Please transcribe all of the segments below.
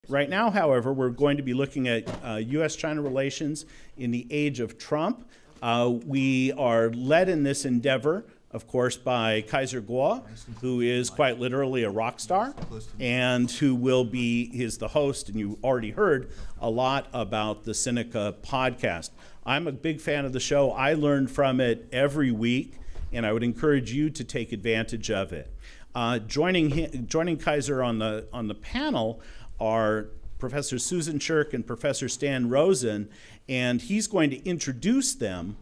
Right now, however, we're going to be looking at U.S.-China relations in the age of Trump. We are led in this endeavor, of course, by Kaiser Kuo, who is quite literally a rock star, and who is the host, and you already heard a lot about the Sinica podcast. I'm a big fan of the show. I learn from it every week, and I would encourage you to take advantage of it. Joining Kaiser on the panel are Professor Susan Shirk and Professor Stan Rosen, and he's going to introduce them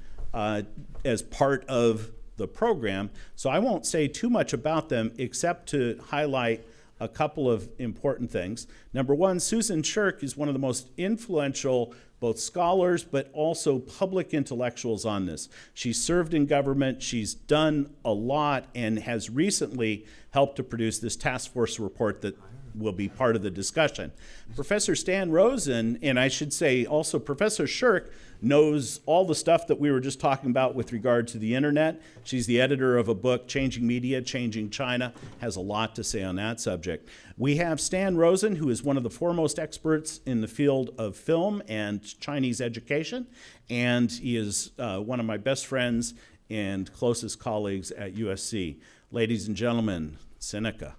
as part of the program. So I won't say too much about them except to highlight a couple of important things. Number one, Susan Shirk is one of the most influential both scholars but also public intellectuals on this. She's served in government, she's done a lot, and has recently helped to produce this task force report that will be part of the discussion. Professor Stan Rosen, and I should say also Professor Shirk, knows all the stuff that we were just talking about with regard to the internet. She's the editor of a book, Changing Media, Changing China, has a lot to say on that subject. We have Stan Rosen, who is one of the foremost experts in the field of film and Chinese education, and he is one of my best friends and closest colleagues at USC. Ladies and gentlemen, Sinica.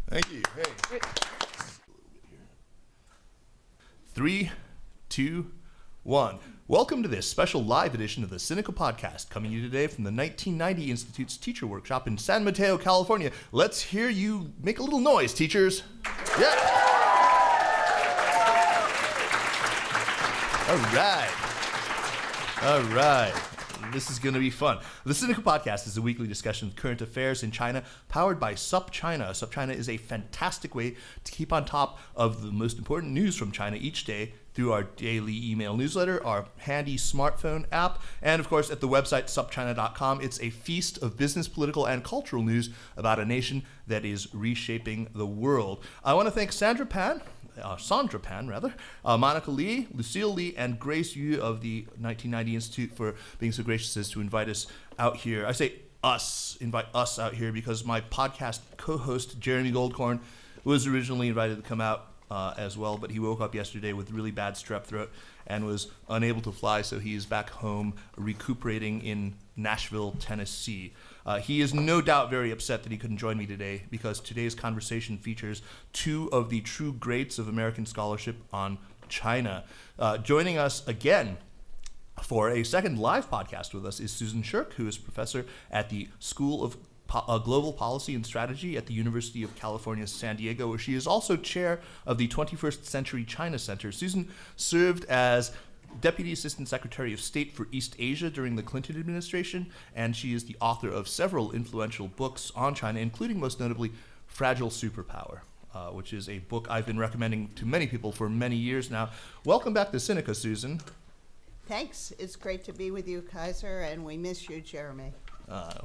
Thank you. Hey. 3, 2, 1. Welcome to this special live edition of the Sinica podcast, coming to you today from the 1990 Institute's Teacher Workshop in San Mateo, California. Let's hear you make a little noise, teachers. Yeah. All right. This is going to be fun. The Sinica Podcast is a weekly discussion of current affairs in China, powered by SupChina. SupChina is a fantastic way to keep on top of the most important news from China each day through our daily email newsletter, our handy smartphone app, and of course at the website supchina.com. It's a feast of business, political, and cultural news about a nation that is reshaping the world. I want to thank Sandra Pan, Monica Lee, Lucille Lee, and Grace Yu of the 1990 Institute for being so gracious as to invite us out here. I say invite us out here because my podcast co-host, Jeremy Goldkorn, was originally invited to come out as well, but he woke up yesterday with really bad strep throat and was unable to fly, so he is back home recuperating in Nashville, Tennessee. He is no doubt very upset that he couldn't join me today because today's conversation features two of the true greats of American scholarship on China. Joining us again for a second live podcast with us is Susan Shirk, who is professor at the School of Global Policy and Strategy at the University of California, San Diego, where she is also chair of the 21st Century China Center. Susan served as Deputy Assistant Secretary of State for East Asia during the Clinton administration, and she is the author of several influential books on China, including most notably Fragile Superpower, which is a book I've been recommending to many people for many years now. Welcome back to Sinica, Susan. Thanks. It's great to be with you, Kaiser, and we miss you, Jeremy. That's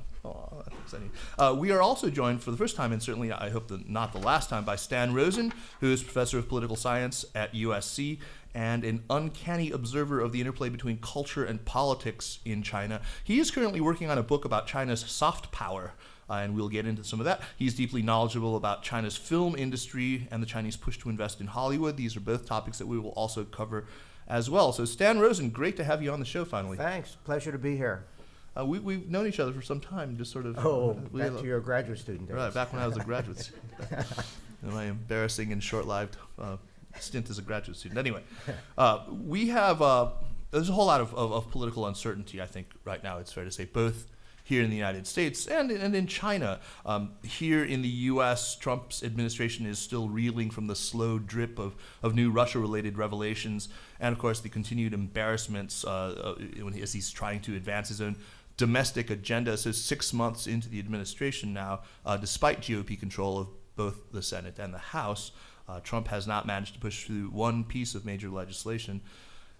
exciting. We are also joined for the first time, and certainly I hope not the last time, by Stan Rosen, who is professor of political science at USC and an uncanny observer of the interplay between culture and politics in China. He is currently working on a book about China's soft power, and we'll get into some of that. He's deeply knowledgeable about China's film industry and the Chinese push to invest in Hollywood. These are both topics that we will also cover as well. So Stan Rosen, great to have you on the show finally. Thanks. Pleasure to be here. We've known each other for some time, just sort of. Back to your graduate student days. Right, back when I was a graduate student. My embarrassing and short-lived stint as a graduate student. Anyway, we have, there's a whole lot of political uncertainty, I think, right now, it's fair to say, both here in the United States and in China. Here in the U.S., Trump's administration is still reeling from the slow drip of new Russia-related revelations, and of course the continued embarrassments as he's trying to advance his own domestic agenda. So 6 months into the administration now, despite GOP control of both the Senate and the House, Trump has not managed to push through one piece of major legislation.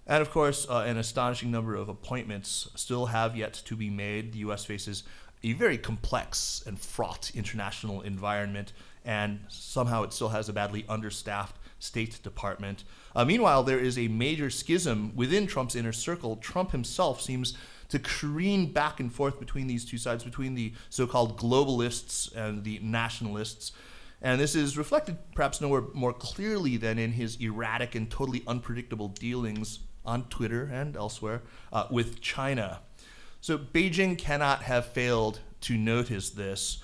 And of course, an astonishing number of appointments still have yet to be made. The U.S. faces a very complex and fraught international environment, and somehow it still has a badly understaffed State Department. Meanwhile, there is a major schism within Trump's inner circle. Trump himself seems to careen back and forth between these two sides, between the so-called globalists and the nationalists. And this is reflected perhaps nowhere more clearly than in his erratic and totally unpredictable dealings on Twitter and elsewhere with China. So Beijing cannot have failed to notice this.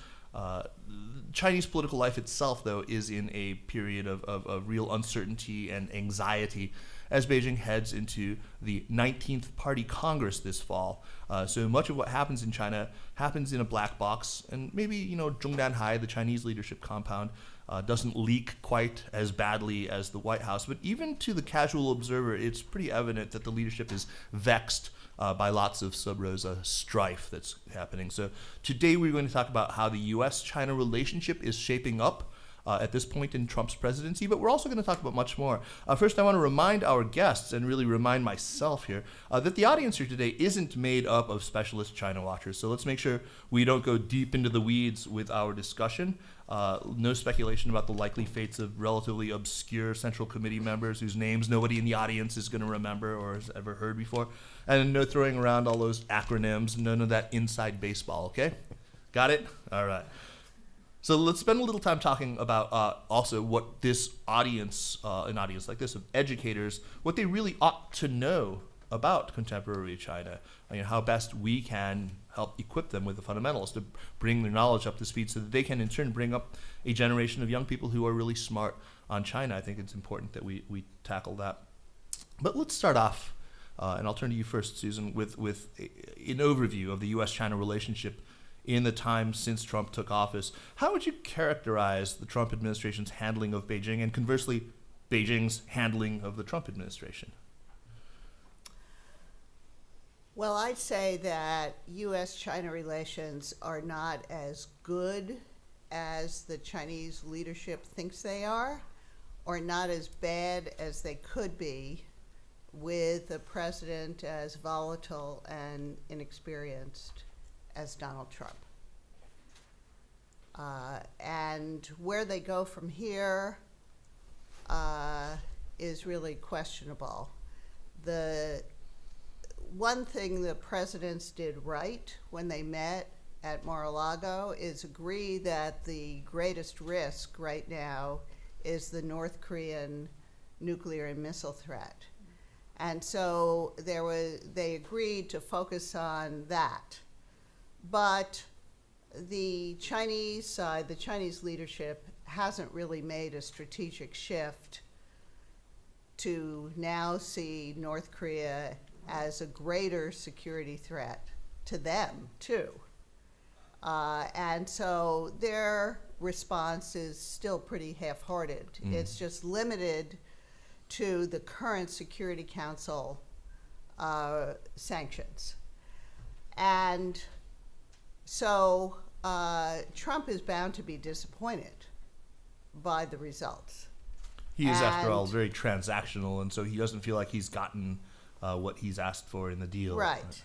Chinese political life itself, though, is in a period of real uncertainty and anxiety as Beijing heads into the 19th Party Congress this fall. So much of what happens in China happens in a black box, and maybe, Zhongdanhai, the Chinese leadership compound, doesn't leak quite as badly as the White House. But even to the casual observer, it's pretty evident that the leadership is vexed by lots of sub-rosa strife that's happening. So today we're going to talk about how the U.S.-China relationship is shaping up at this point in Trump's presidency, but we're also going to talk about much more. First, I want to remind our guests, and really remind myself here, that the audience here today isn't made up of specialist China watchers. So let's make sure we don't go deep into the weeds with our discussion. No speculation about the likely fates of relatively obscure Central Committee members whose names nobody in the audience is going to remember or has ever heard before. And no throwing around all those acronyms, none of that inside baseball, okay? Got it? All right. So let's spend a little time talking about also what this audience, an audience like this of educators, what they really ought to know about contemporary China. How best we can help equip them with the fundamentals to bring their knowledge up to speed so that they can in turn bring up a generation of young people who are really smart on China. I think it's important that we tackle that. But let's start off, and I'll turn to you first, Susan, with an overview of the U.S.-China relationship in the time since Trump took office. How would you characterize the Trump administration's handling of Beijing, and conversely, Beijing's handling of the Trump administration? Well, I'd say that U.S.-China relations are not as good as the Chinese leadership thinks they are, or not as bad as they could be with a president as volatile and inexperienced as Donald Trump. And where they go from here is really questionable. The one thing the presidents did right when they met at Mar-a-Lago is agree that the greatest risk right now is the North Korean nuclear and missile threat. And so they agreed to focus on that. But the Chinese side, the Chinese leadership, hasn't really made a strategic shift to now see North Korea as a greater security threat to them, too. And so their response is still pretty half-hearted. It's just limited to the current Security Council sanctions. And so Trump is bound to be disappointed by the results. He is, after all, very transactional, and so he doesn't feel like he's gotten what he's asked for in the deal. Right.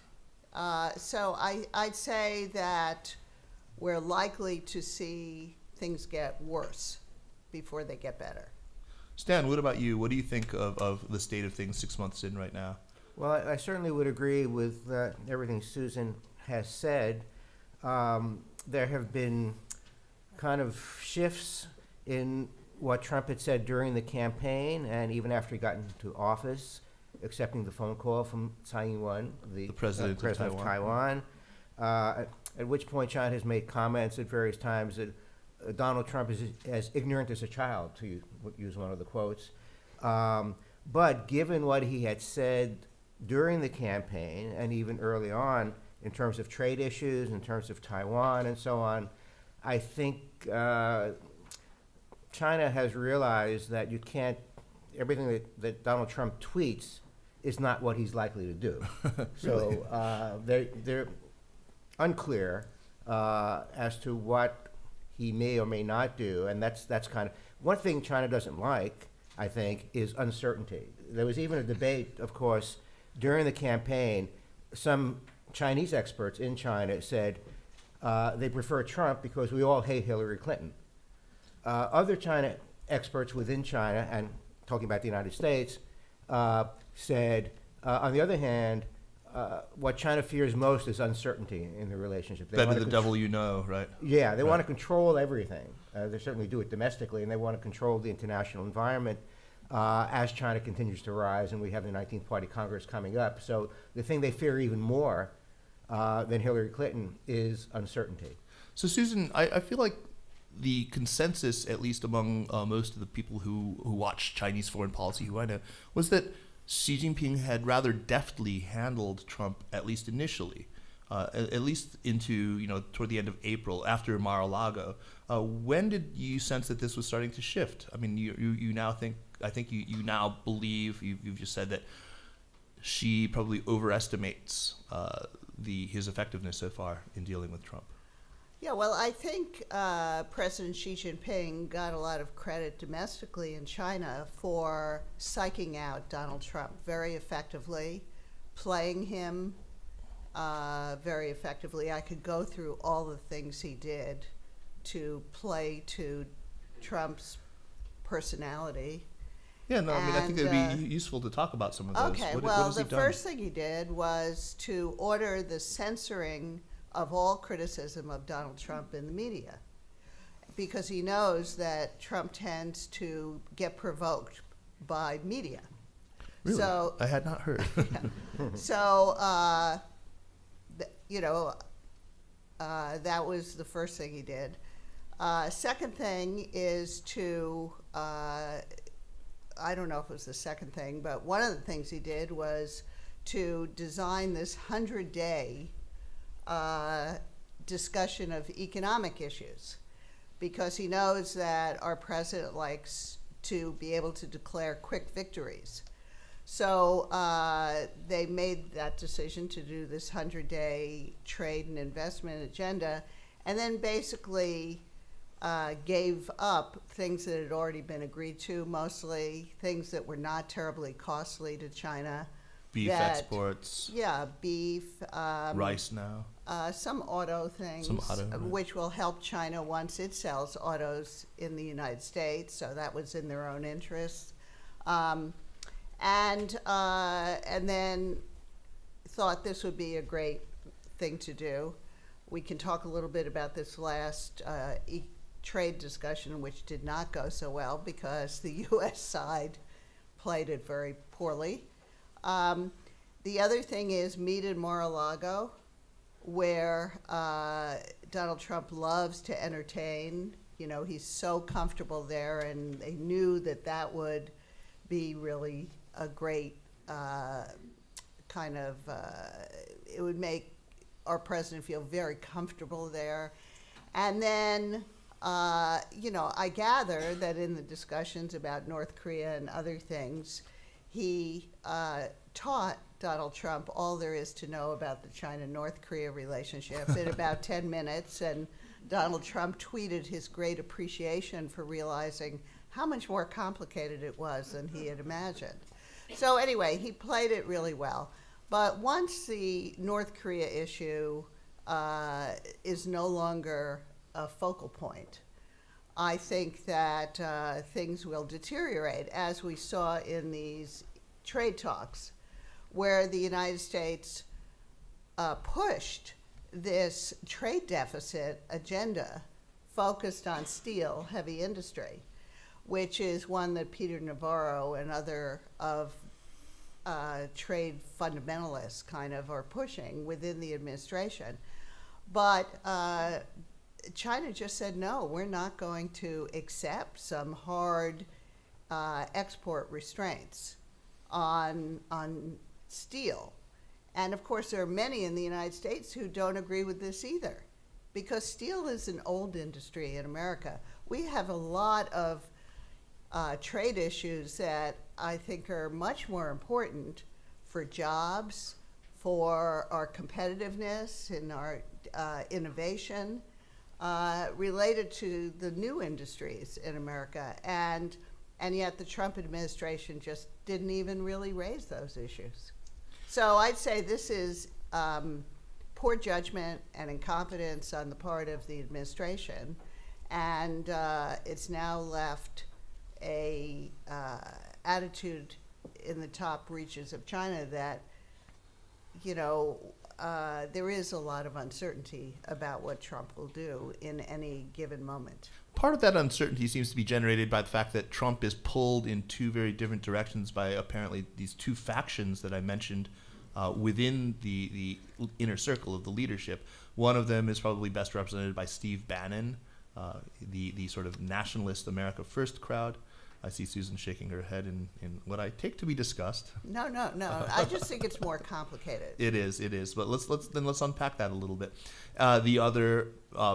So I'd say that we're likely to see things get worse before they get better. Stan, what about you? What do you think of the state of things 6 months in right now? Well, I certainly would agree with everything Susan has said. There have been kind of shifts in what Trump had said during the campaign and even after he got into office, accepting the phone call from Tsai Ing-wen, the president of Taiwan. At which point China has made comments at various times that Donald Trump is as ignorant as a child, to use one of the quotes. But given what he had said during the campaign and even early on in terms of trade issues, in terms of Taiwan and so on, I think China has realized that you can't, everything that Donald Trump tweets is not what he's likely to do. So they're unclear as to what he may or may not do, and that's kind of, one thing China doesn't like, I think, is uncertainty. There was even a debate, of course, during the campaign. Some Chinese experts in China said they prefer Trump because we all hate Hillary Clinton. Other China experts within China, and talking about the United States, said, on the other hand, what China fears most is uncertainty in the relationship. They Better wanna the devil you know, right? Yeah, they Right. want to control everything. They certainly do it domestically, and they want to control the international environment as China continues to rise, and we have the 19th Party Congress coming up. So the thing they fear even more than Hillary Clinton is uncertainty. So, Susan, I feel like the consensus, at least among most of the people who watch Chinese foreign policy, who I know, was that Xi Jinping had rather deftly handled Trump, at least initially, at least into toward the end of April after Mar-a-Lago. When did you sense that this was starting to shift? I mean, you now think you now believe you've just said that Xi probably overestimates his effectiveness so far in dealing with Trump. Yeah, well, I think President Xi Jinping got a lot of credit domestically in China for psyching out Donald Trump very effectively, playing him very effectively. I could go through all the things he did to play to Trump's personality. Yeah, no, I mean, I think And, it'd be useful to talk about some of those. Okay, What well, has he the done? first thing he did was to order the censoring of all criticism of Donald Trump in the media, because he knows that Trump tends to get provoked by media. Really? So, I had not heard. so that was the first thing he did. Second thing is to, I don't know if it was the second thing, but one of the things he did was to design this 100-day discussion of economic issues, because he knows that our president likes to be able to declare quick victories. So they made that decision to do this 100-day trade and investment agenda, and then basically gave up things that had already been agreed to, mostly things that were not terribly costly to China. Beef that- exports, Yeah, beef. rice now. Some auto things, Some auto, right. which will help China once it sells autos in the United States. So that was in their own interests, and then thought this would be a great thing to do. We can talk a little bit about this last trade discussion, which did not go so well because the U.S. side played it very poorly. The other thing is meet in Mar-a-Lago, where Donald Trump loves to entertain. He's so comfortable there, and they knew that that would be really a great it would make our president feel very comfortable there. And then, I gather that in the discussions about North Korea and other things, he taught Donald Trump all there is to know about the China-North Korea relationship in about 10 minutes, and Donald Trump tweeted his great appreciation for realizing how much more complicated it was than he had imagined. So anyway, he played it really well. But once the North Korea issue is no longer a focal point, I think that things will deteriorate, as we saw in these trade talks, where the United States pushed this trade deficit agenda focused on steel, heavy industry, which is one that Peter Navarro and other of trade fundamentalists kind of are pushing within the administration. But China just said, no, we're not going to accept some hard export restraints on steel. And of course, there are many in the United States who don't agree with this either, because steel is an old industry in America. We have a lot of trade issues that I think are much more important for jobs, for our competitiveness and our innovation, related to the new industries in America. And yet the Trump administration just didn't even really raise those issues. So I'd say this is poor judgment and incompetence on the part of the administration, and it's now left a attitude in the top reaches of China that there is a lot of uncertainty about what Trump will do in any given moment. Part of that uncertainty seems to be generated by the fact that Trump is pulled in two very different directions by apparently these two factions that I mentioned within the inner circle of the leadership. One of them is probably best represented by Steve Bannon, the sort of nationalist America First crowd. I see Susan shaking her head in what I take to be disgust. No. I just think it's more complicated. It is. But let's unpack that a little bit. The other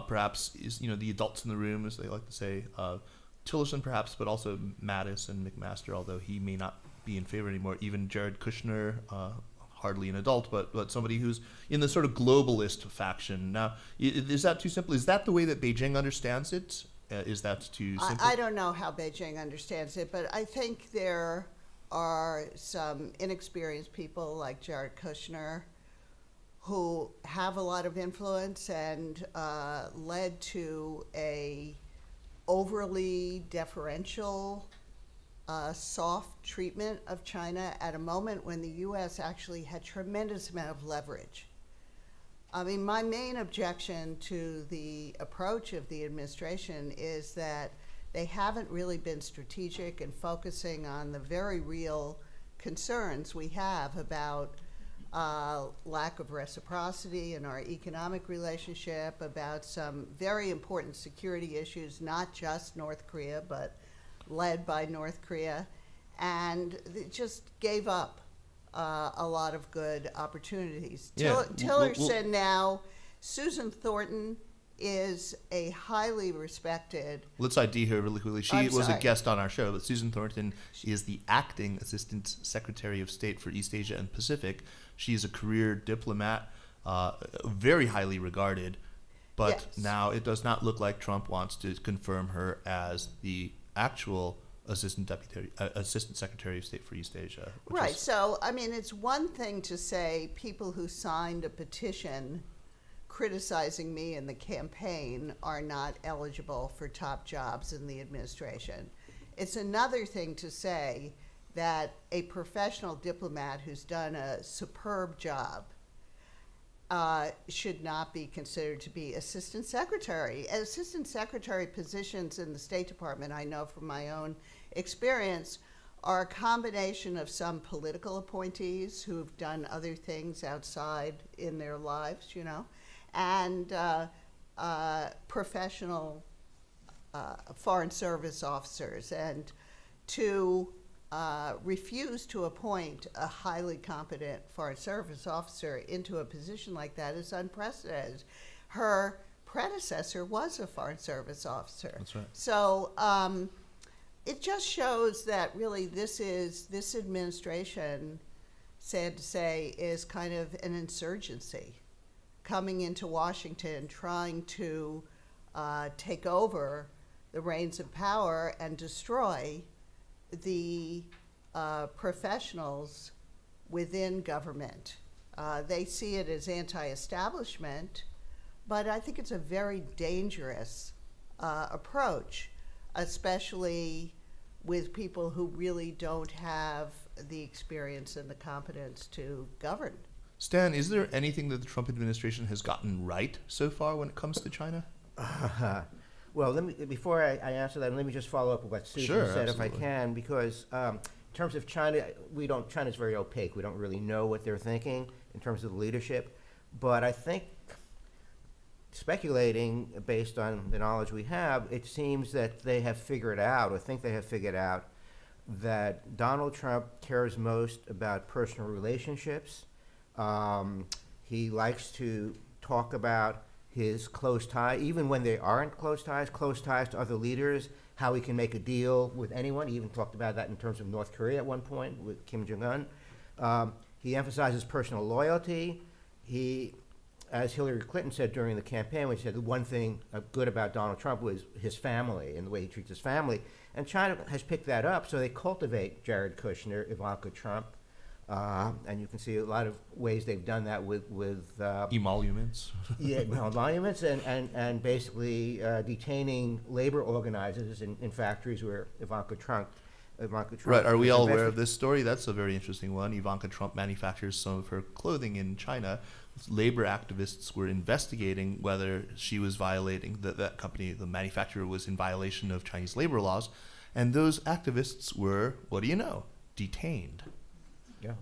perhaps is the adults in the room, as they like to say, Tillerson perhaps, but also Mattis and McMaster, although he may not be in favor anymore. Even Jared Kushner, hardly an adult, but somebody who's in the sort of globalist faction. Now, is that too simple? Is that the way that Beijing understands it? Is that too simple? I don't know how Beijing understands it, but I think there are some inexperienced people like Jared Kushner who have a lot of influence and led to a overly deferential, soft treatment of China at a moment when the U.S. actually had tremendous amount of leverage. I mean, my main objection to the approach of the administration is that they haven't really been strategic in focusing on the very real concerns we have about lack of reciprocity in our economic relationship, about some very important security issues, not just North Korea, but led by North Korea, and it just gave up a lot of good opportunities. Yeah. Tillerson now, Susan Thornton is a highly respected. Let's ID her really quickly. She I'm was a sorry. guest on our show, but Susan Thornton is the acting Assistant Secretary of State for East Asia and Pacific. She is a career diplomat, very highly regarded, but Yes. now it does not look like Trump wants to confirm her as the actual Assistant Secretary of State for East Asia. Right. So, I mean, it's one thing to say people who signed a petition criticizing me in the campaign are not eligible for top jobs in the administration. It's another thing to say that a professional diplomat who's done a superb job should not be considered to be assistant secretary. Assistant secretary positions in the State Department, I know from my own experience, are a combination of some political appointees who've done other things outside in their lives, and professional foreign service officers. And to refuse to appoint a highly competent foreign service officer into a position like that is unprecedented. Her predecessor was a foreign service officer. That's right. So it just shows that really this administration, sad to say, is kind of an insurgency coming into Washington, trying to take over the reins of power and destroy the professionals within government. They see it as anti-establishment, but I think it's a very dangerous approach, especially with people who really don't have the experience and the competence to govern. Stan, is there anything that the Trump administration has gotten right so far when it comes to China? Well, before I answer that, let me just follow up with what Susan Sure, said, absolutely. if I can, because in terms of China, China's very opaque. We don't really know what they're thinking in terms of the leadership. But I think, speculating based on the knowledge we have, it seems that they have figured out, or think they have figured out, that Donald Trump cares most about personal relationships. He likes to talk about his close tie, even when they aren't close ties to other leaders, how he can make a deal with anyone. He even talked about that in terms of North Korea at one point with Kim Jong-un. He emphasizes personal loyalty. He, as Hillary Clinton said during the campaign, when she said the one thing good about Donald Trump was his family and the way he treats his family. And China has picked that up, so they cultivate Jared Kushner, Ivanka Trump, and you can see a lot of ways they've done that with Emoluments. monuments and basically detaining labor organizers in factories where Ivanka Trump Ivanka Trump. Right. Are we was all aware invested- of this story? That's a very interesting one. Ivanka Trump manufactures some of her clothing in China. Labor activists were investigating whether she was violating, that company, the manufacturer, was in violation of Chinese labor laws. And those activists were, what do you know, detained. Yeah.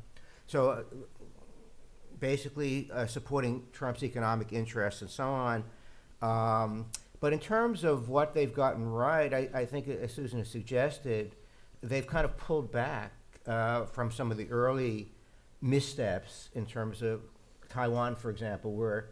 So basically supporting Trump's economic interests and so on. But in terms of what they've gotten right, I think, as Susan has suggested, they've kind of pulled back from some of the early missteps in terms of Taiwan, for example, where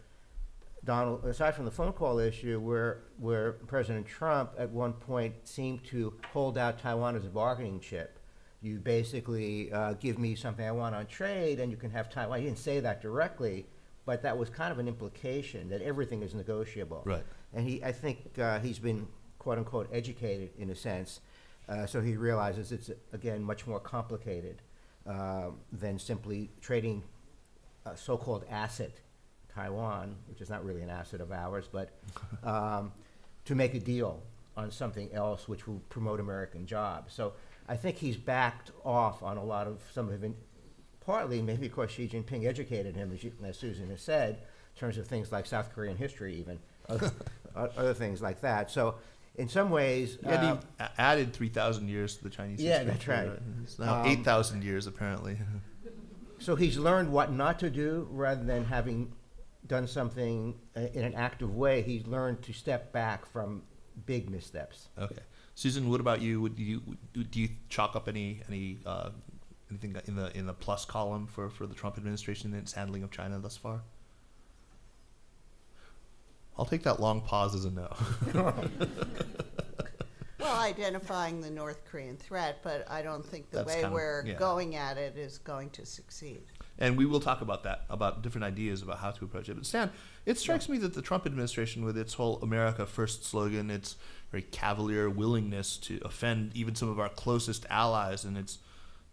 Donald, aside from the phone call issue, where President Trump at one point seemed to hold out Taiwan as a bargaining chip. You basically give me something I want on trade, and you can have Taiwan. He didn't say that directly, but that was kind of an implication that everything is negotiable. Right. And I think he's been, quote unquote, educated in a sense, so he realizes it's, again, much more complicated than simply trading a so-called asset, Taiwan, which is not really an asset of ours, but to make a deal on something else which will promote American jobs. So I think he's backed off on a lot of some of it, partly maybe because Xi Jinping educated him, as Susan has said, in terms of things like South Korean history even, other things like that. So in some ways... And he added 3,000 years to the Chinese history. Yeah, that's right. It's now 8,000 years, apparently. So he's learned what not to do rather than having done something in an active way. He's learned to step back from big missteps. Okay. Susan, what about you? Do you chalk up anything in the plus column for the Trump administration and its handling of China thus far? I'll take that long pause as a no. Well, identifying the North Korean threat, but I don't think the That's way kind of- we're yeah. going at it is going to succeed. And we will talk about that, about different ideas about how to approach it. But Stan, it strikes me that the Trump administration, with its whole America First slogan, its very cavalier willingness to offend even some of our closest allies, and its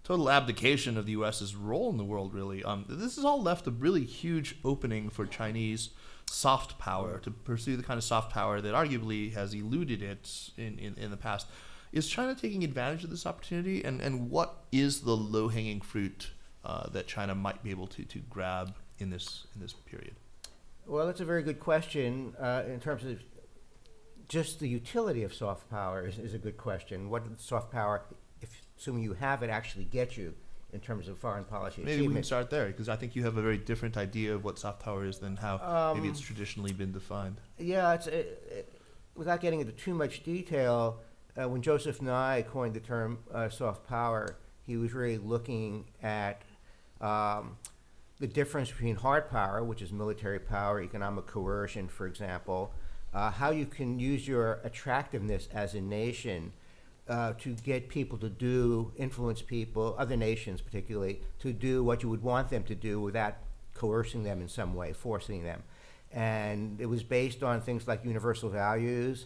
total abdication of the U.S.'s role in the world, really, this has all left a really huge opening for Chinese soft power to pursue the kind of soft power that arguably has eluded it in the past. Is China taking advantage of this opportunity? And what is the low-hanging fruit that China might be able to grab in this period? Well, that's a very good question. In terms of just the utility of soft power is a good question. What does soft power, assuming you have it, actually get you in terms of foreign policy Maybe we can achievement? start there, because I think you have a very different idea of what soft power is than how maybe it's traditionally been defined. Yeah, without getting into too much detail, when Joseph Nye coined the term soft power, he was really looking at the difference between hard power, which is military power, economic coercion, for example, how you can use your attractiveness as a nation to get people to influence people, other nations particularly, to do what you would want them to do without coercing them in some way, forcing them. And it was based on things like universal values,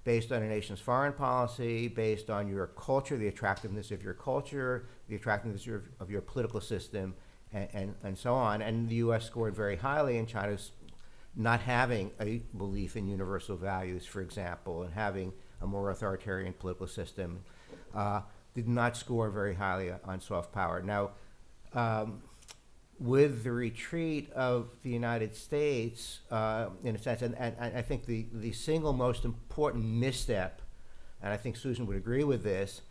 based on a nation's foreign policy, based on your culture, the attractiveness of your culture, the attractiveness of your political system, and so on. And the U.S. scored very highly in China's not having a belief in universal values, for example, and having a more authoritarian political system, did not score very highly on soft power. Now, with the retreat of the United States, in a sense, and I think the single most important misstep, and I think Susan would agree with this,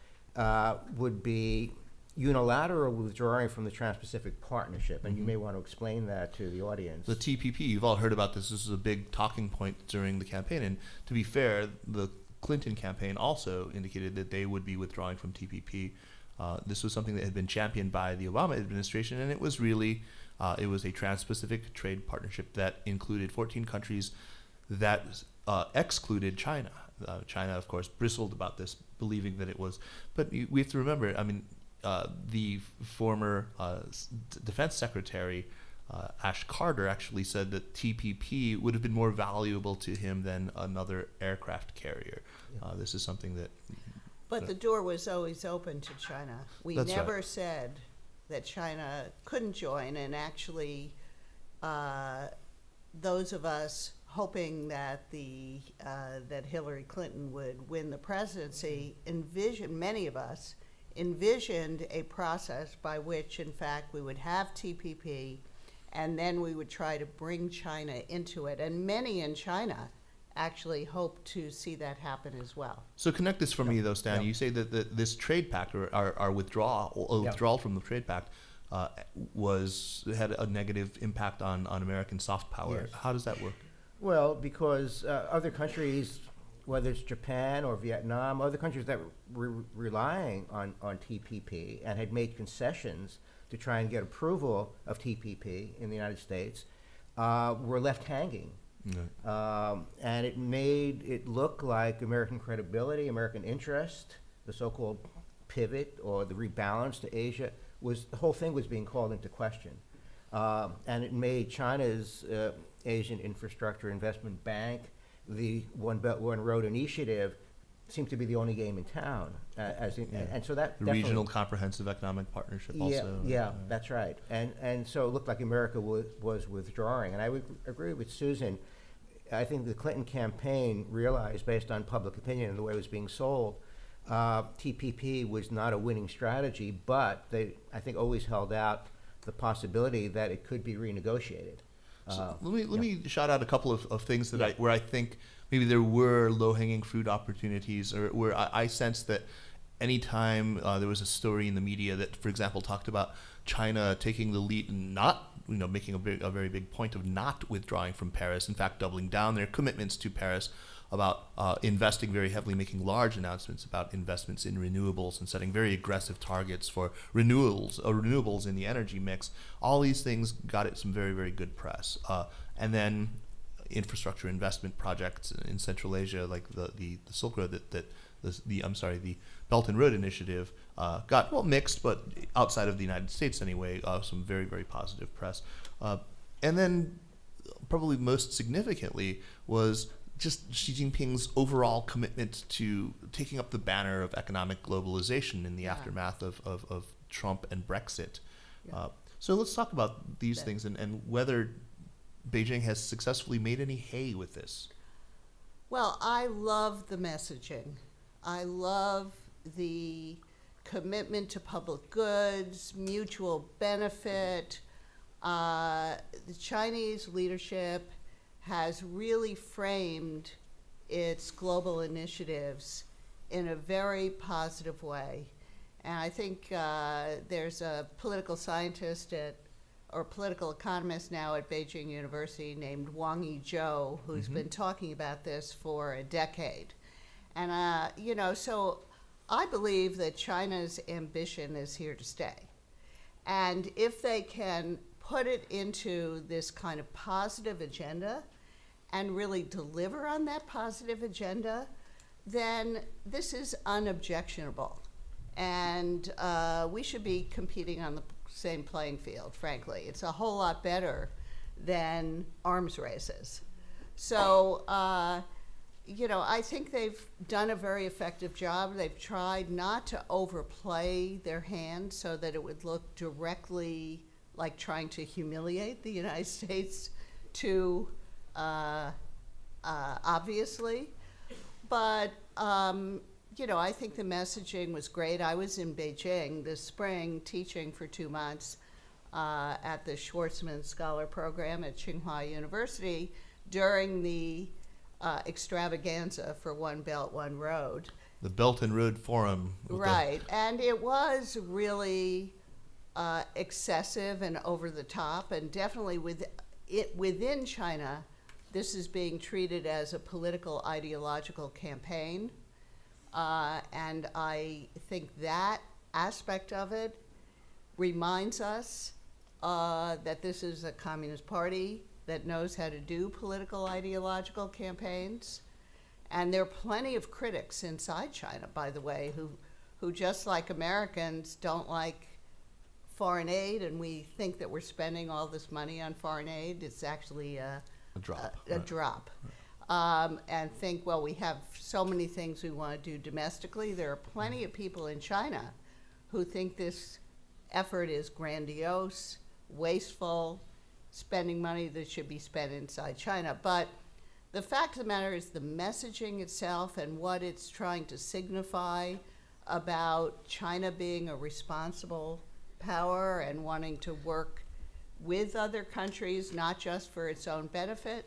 would be unilateral withdrawing from the Trans-Pacific Partnership, and you may want to explain that to the audience. The TPP, you've all heard about this. This is a big talking point during the campaign. And to be fair, the Clinton campaign also indicated that they would be withdrawing from TPP. This was something that had been championed by the Obama administration, and it was really it was a trans-Pacific trade partnership that included 14 countries that excluded China. China, of course, bristled about this, believing that it was. But we have to remember, I mean, the former defense secretary, Ash Carter, actually said that TPP would have been more valuable to him than another aircraft carrier. This is something that... But the door was always open to China. We That's never right. said that China couldn't join, and actually those of us hoping that that Hillary Clinton would win the presidency, many of us envisioned a process by which, in fact, we would have TPP, and then we would try to bring China into it. And many in China actually hope to see that happen as well. So connect this for me, though, Stan. Yeah. You say that this trade pact, or our withdrawal from the trade pact, had a negative impact on American soft power. Yes. How does that work? Well, because other countries, whether it's Japan or Vietnam, other countries that were relying on TPP and had made concessions to try and get approval of TPP in the United States, were left hanging. And it made it look like American credibility, American interest, the so-called pivot or the rebalance to Asia, the whole thing was being called into question. And it made China's Asian Infrastructure Investment Bank, the One Belt, One Road initiative, seemed to be the only game in town. And so that The definitely- Regional Comprehensive Economic Partnership also. Yeah, that's right. And so it looked like America was withdrawing. And I would agree with Susan. I think the Clinton campaign realized, based on public opinion and the way it was being sold, TPP was not a winning strategy, but they, I think, always held out the possibility that it could be renegotiated. So let me shout out a couple of things that where I think maybe there were low-hanging fruit opportunities, or where I sensed that anytime there was a story in the media that, for example, talked about China taking the lead and not, making a very big point of not withdrawing from Paris, in fact, doubling down their commitments to Paris, about investing very heavily, making large announcements about investments in renewables and setting very aggressive targets for renewables in the energy mix. All these things got it some very, very good press. And then infrastructure investment projects in Central Asia, like the Silk Road, the Belt and Road Initiative, got mixed, but outside of the United States anyway, some very, very positive press. And then probably most significantly was just Xi Jinping's overall commitment to taking up the banner of economic globalization in the aftermath of Trump and Brexit. So let's talk about these things and whether Beijing has successfully made any hay with this. Well, I love the messaging. I love the commitment to public goods, mutual benefit. The Chinese leadership has really framed its global initiatives in a very positive way. And I think there's a political scientist or political economist now at Beijing University named Wang Jianlin, who's been talking about this for a decade. And, so I believe that China's ambition is here to stay. And if they can put it into this kind of positive agenda and really deliver on that positive agenda, then this is unobjectionable. And we should be competing on the same playing field, frankly. It's a whole lot better than arms races. So, I think they've done a very effective job. They've tried not to overplay their hand so that it would look directly like trying to humiliate the United States too obviously. But, I think the messaging was great. I was in Beijing this spring teaching for 2 months at the Schwarzman Scholar Program at Tsinghua University during the extravaganza for One Belt, One Road. The Belt and Road Forum. Right, and it was really excessive and over the top, and definitely within China, this is being treated as a political ideological campaign. And I think that aspect of it reminds us that this is a communist party that knows how to do political ideological campaigns. And there are plenty of critics inside China, by the way, who just like Americans don't like foreign aid, and we think that we're spending all this money on foreign aid. It's actually a drop. And think, well, we have so many things we want to do domestically. There are plenty of people in China who think this effort is grandiose, wasteful, spending money that should be spent inside China. But the fact of the matter is the messaging itself and what it's trying to signify about China being a responsible power and wanting to work with other countries, not just for its own benefit.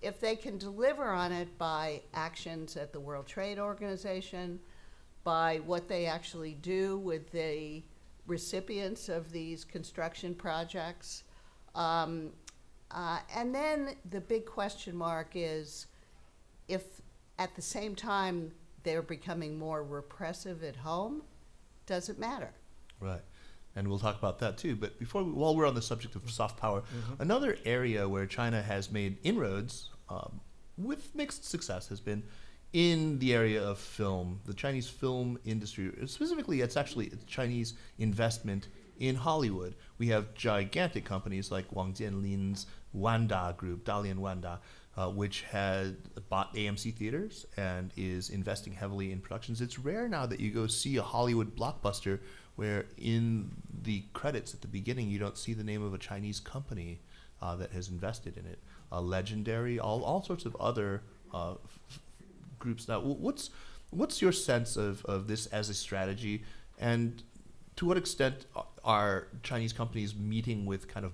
If they can deliver on it by actions at the World Trade Organization, by what they actually do with the recipients of these construction projects, and then the big question mark is if at the same time they're becoming more repressive at home, does it matter? Right. And we'll talk about that too. But while we're on the subject of soft power, another area where China has made inroads with mixed success has been in the area of film. The Chinese film industry, specifically, it's actually Chinese investment in Hollywood. We have gigantic companies like Wang Jianlin's Wanda Group, Dalian Wanda, which had bought AMC theaters and is investing heavily in productions. It's rare now that you go see a Hollywood blockbuster where in the credits at the beginning you don't see the name of a Chinese company that has invested in it. Legendary, all sorts of other groups. Now, what's your sense of this as a strategy, and to what extent are Chinese companies meeting with kind of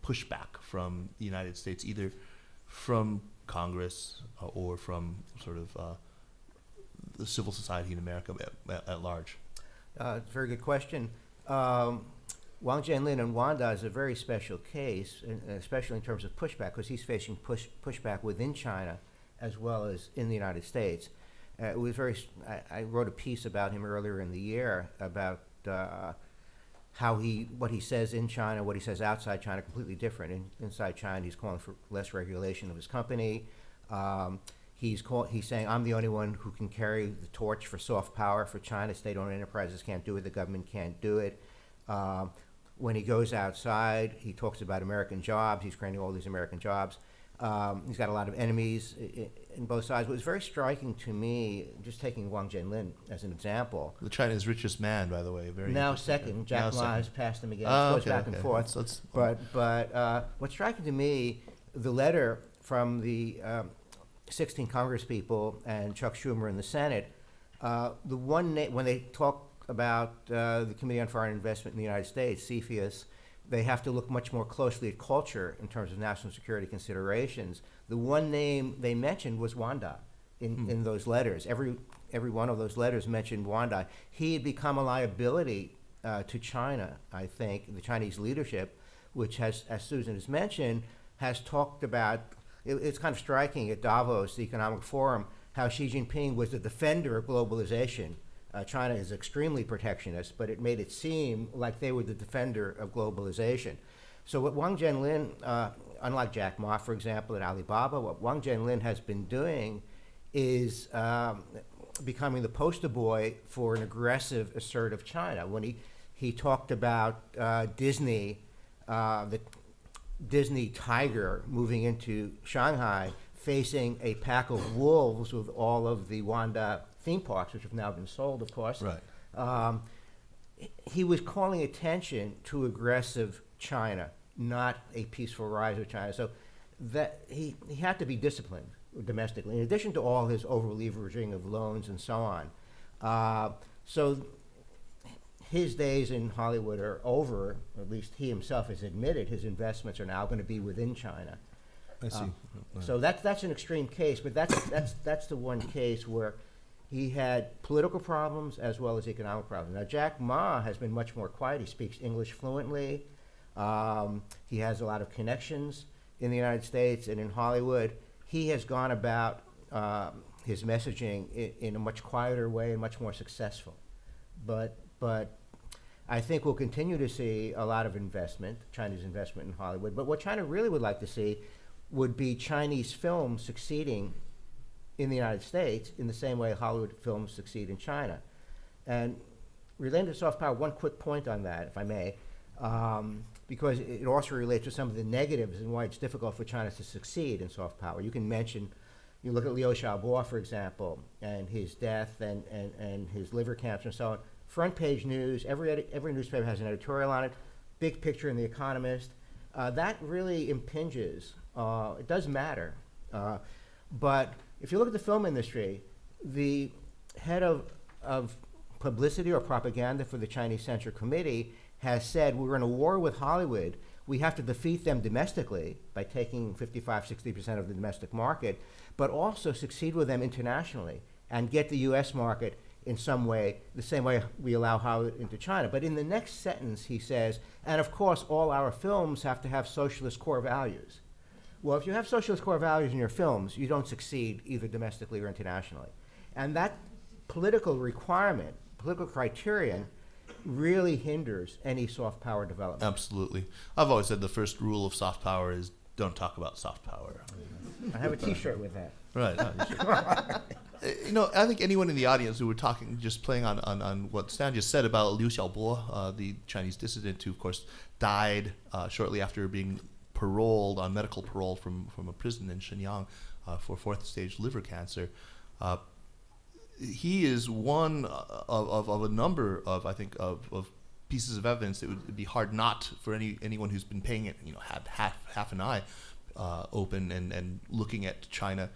pushback from the United States, either from Congress or from sort of the civil society in America at large? Very good question. Wang Jianlin and Wanda is a very special case, especially in terms of pushback, because he's facing pushback within China as well as in the United States. It was I wrote a piece about him earlier in the year about what he says in China, what he says outside China, completely different. Inside China, he's calling for less regulation of his company. He's saying, I'm the only one who can carry the torch for soft power for China. State-owned enterprises can't do it. The government can't do it. When he goes outside, he talks about American jobs. He's creating all these American jobs. He's got a lot of enemies in both sides. What was very striking to me, just taking Wang Jianlin as an example. China's richest man, by the way. Very now second. Jack Ma has passed him again. It goes back and forth. But what's striking to me, the letter from the 16 Congress people and Chuck Schumer in the Senate, the one when they talk about the Committee on Foreign Investment in the United States, CFIUS, they have to look much more closely at culture in terms of national security considerations. The one name they mentioned was Wanda in those letters. Every one of those letters mentioned Wanda. He had become a liability to China, I think. The Chinese leadership, which has, as Susan has mentioned, has talked about, it's kind of striking at Davos, the Economic Forum, how Xi Jinping was the defender of globalization. China is extremely protectionist, but it made it seem like they were the defender of globalization. So what Wang Jianlin, unlike Jack Ma, for example, at Alibaba, what Wang Jianlin has been doing is becoming the poster boy for an aggressive, assertive China. When he talked about Disney, the Disney tiger moving into Shanghai, facing a pack of wolves with all of the Wanda theme parks, which have now been sold, of course. Right. He was calling attention to aggressive China, not a peaceful rise of China. So that he had to be disciplined domestically, in addition to all his over-leveraging of loans and so on. So his days in Hollywood are over, or at least he himself has admitted his investments are now going to be within China. I see. So that's an extreme case, but that's the one case where he had political problems as well as economic problems. Now, Jack Ma has been much more quiet. He speaks English fluently. He has a lot of connections in the United States and in Hollywood. He has gone about his messaging in a much quieter way and much more successful. But I think we'll continue to see a lot of investment, Chinese investment in Hollywood. But what China really would like to see would be Chinese films succeeding in the United States in the same way Hollywood films succeed in China. And related to soft power, one quick point on that, if I may, because it also relates to some of the negatives and why it's difficult for China to succeed in soft power. You can mention, you look at Liu Xiaobo, for example, and his death and his liver cancer and so on. Front page news, every newspaper has an editorial on it, big picture in The Economist. That really impinges, it does matter But if you look at the film industry, the head of publicity or propaganda for the Chinese Central Committee has said we're in a war with Hollywood. We have to defeat them domestically by taking 55-60% of the domestic market, but also succeed with them internationally and get the U.S. market in some way, the same way we allow Hollywood into China. But in the next sentence, he says, and of course, all our films have to have socialist core values. Well, if you have socialist core values in your films, you don't succeed either domestically or internationally. And that political requirement, political criterion, really hinders any soft power development. Absolutely. I've always said the first rule of soft power is don't talk about soft power. I have a T-shirt with that. Right. I think anyone in the audience who were talking, just playing on what Stan just said about Liu Xiaobo, the Chinese dissident who, of course, died shortly after being paroled on medical parole from a prison in Shenyang for fourth stage liver cancer. He is one of a number of, I think, of pieces of evidence that would be hard not for anyone who's been paying it, had half an eye open and looking at China,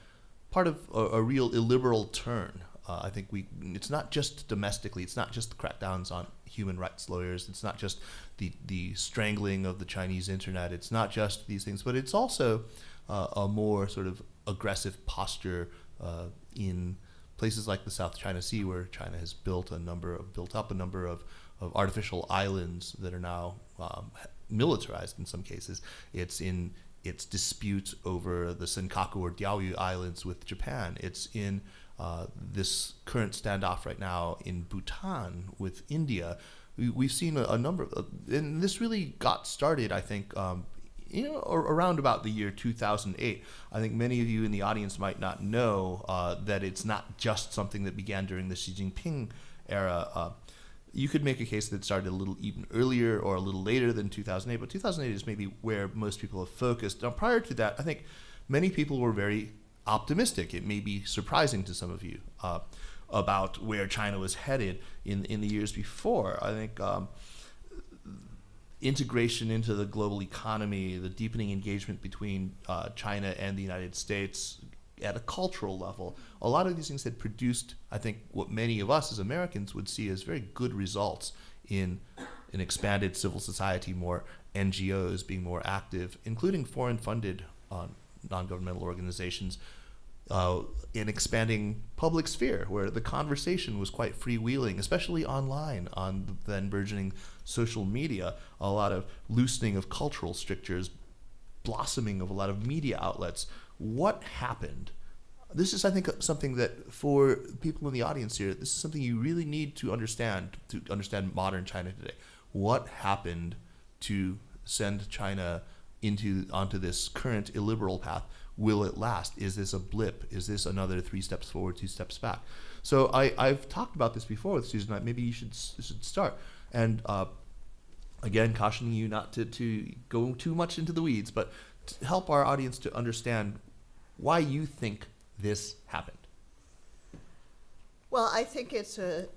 part of a real illiberal turn. I think it's not just domestically, it's not just the crackdowns on human rights lawyers, it's not just the strangling of the Chinese internet, it's not just these things, but it's also a more sort of aggressive posture in places like the South China Sea, where China has built up a number of artificial islands that are now militarized in some cases. It's in its dispute over the Senkaku or Diaoyu Islands with Japan. It's in this current standoff right now in Bhutan with India. We've seen a number of, and this really got started, I think, around about the year 2008. I think many of you in the audience might not know that it's not just something that began during the Xi Jinping era. You could make a case that it started a little even earlier or a little later than 2008, but 2008 is maybe where most people have focused. Now, prior to that, I think many people were very optimistic. It may be surprising to some of you about where China was headed in the years before. I think integration into the global economy, the deepening engagement between China and the United States at a cultural level, a lot of these things had produced, I think, what many of us as Americans would see as very good results in an expanded civil society, more NGOs being more active, including foreign-funded non-governmental organizations, in expanding public sphere, where the conversation was quite freewheeling, especially online on the then burgeoning social media, a lot of loosening of cultural strictures, blossoming of a lot of media outlets. What happened? This is, I think, something that for people in the audience here, this is something you really need to understand modern China today. What happened to send China onto this current illiberal path? Will it last? Is this a blip? Is this another 3 steps forward, 2 steps back? So I've talked about this before with Susan. Maybe you should start. And again, cautioning you not to go too much into the weeds, but to help our audience to understand why you think this happened. Well, I think it's an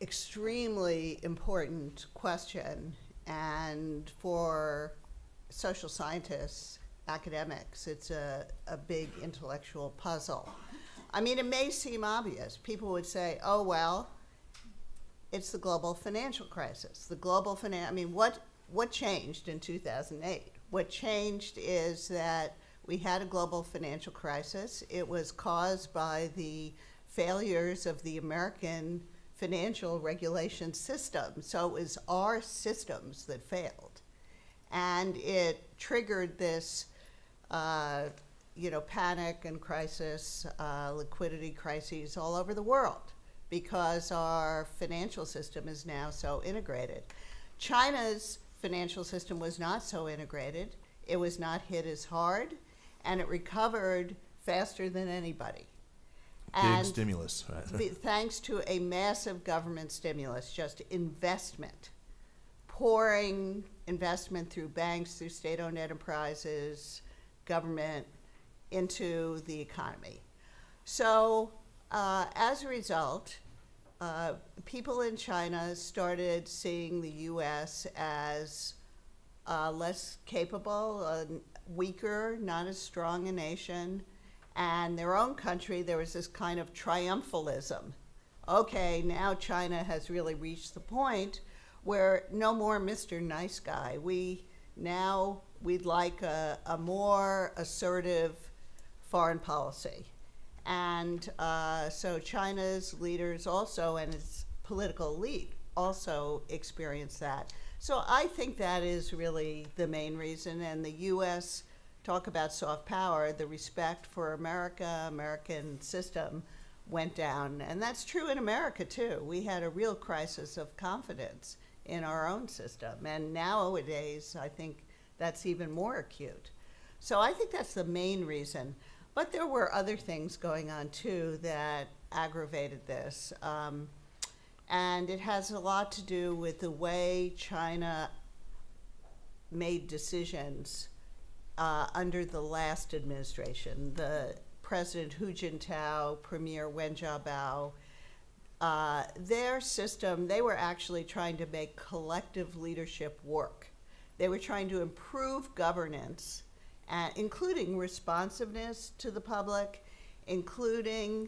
extremely important question, and for social scientists, academics, it's a big intellectual puzzle. I mean, it may seem obvious. People would say, oh, well, it's the global financial crisis. What changed in 2008? What changed is that we had a global financial crisis. It was caused by the failures of the American financial regulation system. So it was our systems that failed. And it triggered this, panic and crisis, liquidity crises all over the world because our financial system is now so integrated. China's financial system was not so integrated. It was not hit as hard, and it recovered faster than anybody. Big stimulus, right? Thanks to a massive government stimulus, just investment, pouring investment through banks, through state-owned enterprises, government, into the economy. So as a result, people in China started seeing the U.S. as less capable, weaker, not as strong a nation, And their own country, there was this kind of triumphalism. Okay, now China has really reached the point where no more Mr. Nice Guy. We'd like a more assertive foreign policy. And so China's leaders also, and its political elite, also experience that. So I think that is really the main reason. And the U.S., talk about soft power, the respect for America, American system went down. And that's true in America, too. We had a real crisis of confidence in our own system. And nowadays, I think that's even more acute. So I think that's the main reason. But there were other things going on, too, that aggravated this. And it has a lot to do with the way China made decisions under the last administration. The President Hu Jintao, Premier Wen Jiabao, their system, they were actually trying to make collective leadership work. They were trying to improve governance, including responsiveness to the public, including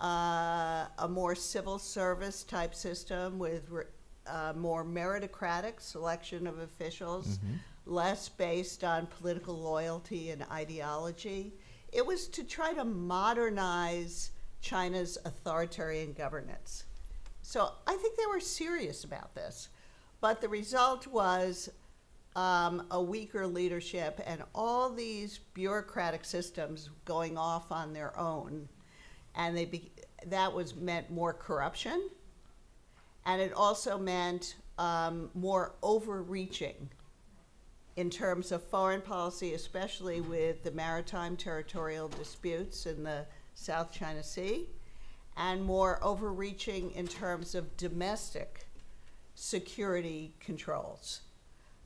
a more civil service type system with more meritocratic selection of officials, less based on political loyalty and ideology. It was to try to modernize China's authoritarian governance. So I think they were serious about this. But the result was a weaker leadership and all these bureaucratic systems going off on their own. And that meant more corruption. And it also meant more overreaching in terms of foreign policy, especially with the maritime territorial disputes in the South China Sea, and more overreaching in terms of domestic security controls.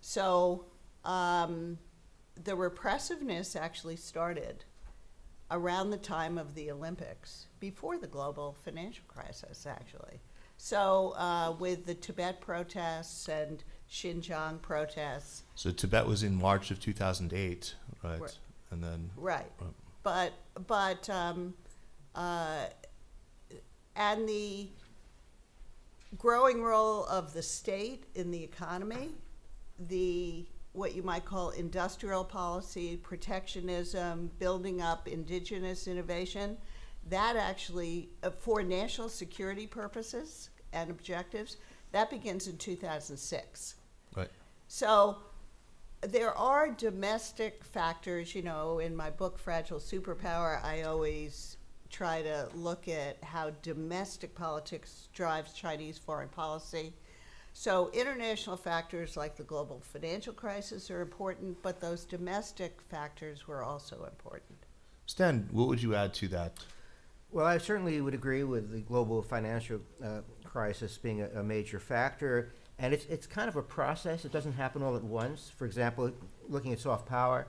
So the repressiveness actually started around the time of the Olympics, before the global financial crisis, actually. So with the Tibet protests and Xinjiang protests. So Tibet was in March of 2008, right? And then right, and the growing role of the state in the economy, what you might call industrial policy, protectionism, building up indigenous innovation, that actually, for national security purposes and objectives, that begins in 2006. Right. So there are domestic factors, in my book, Fragile Superpower, I always try to look at how domestic politics drives Chinese foreign policy. So international factors like the global financial crisis are important, but those domestic factors were also important. Stan, what would you add to that? Well, I certainly would agree with the global financial crisis being a major factor, and it's kind of a process. It doesn't happen all at once. For example, looking at soft power,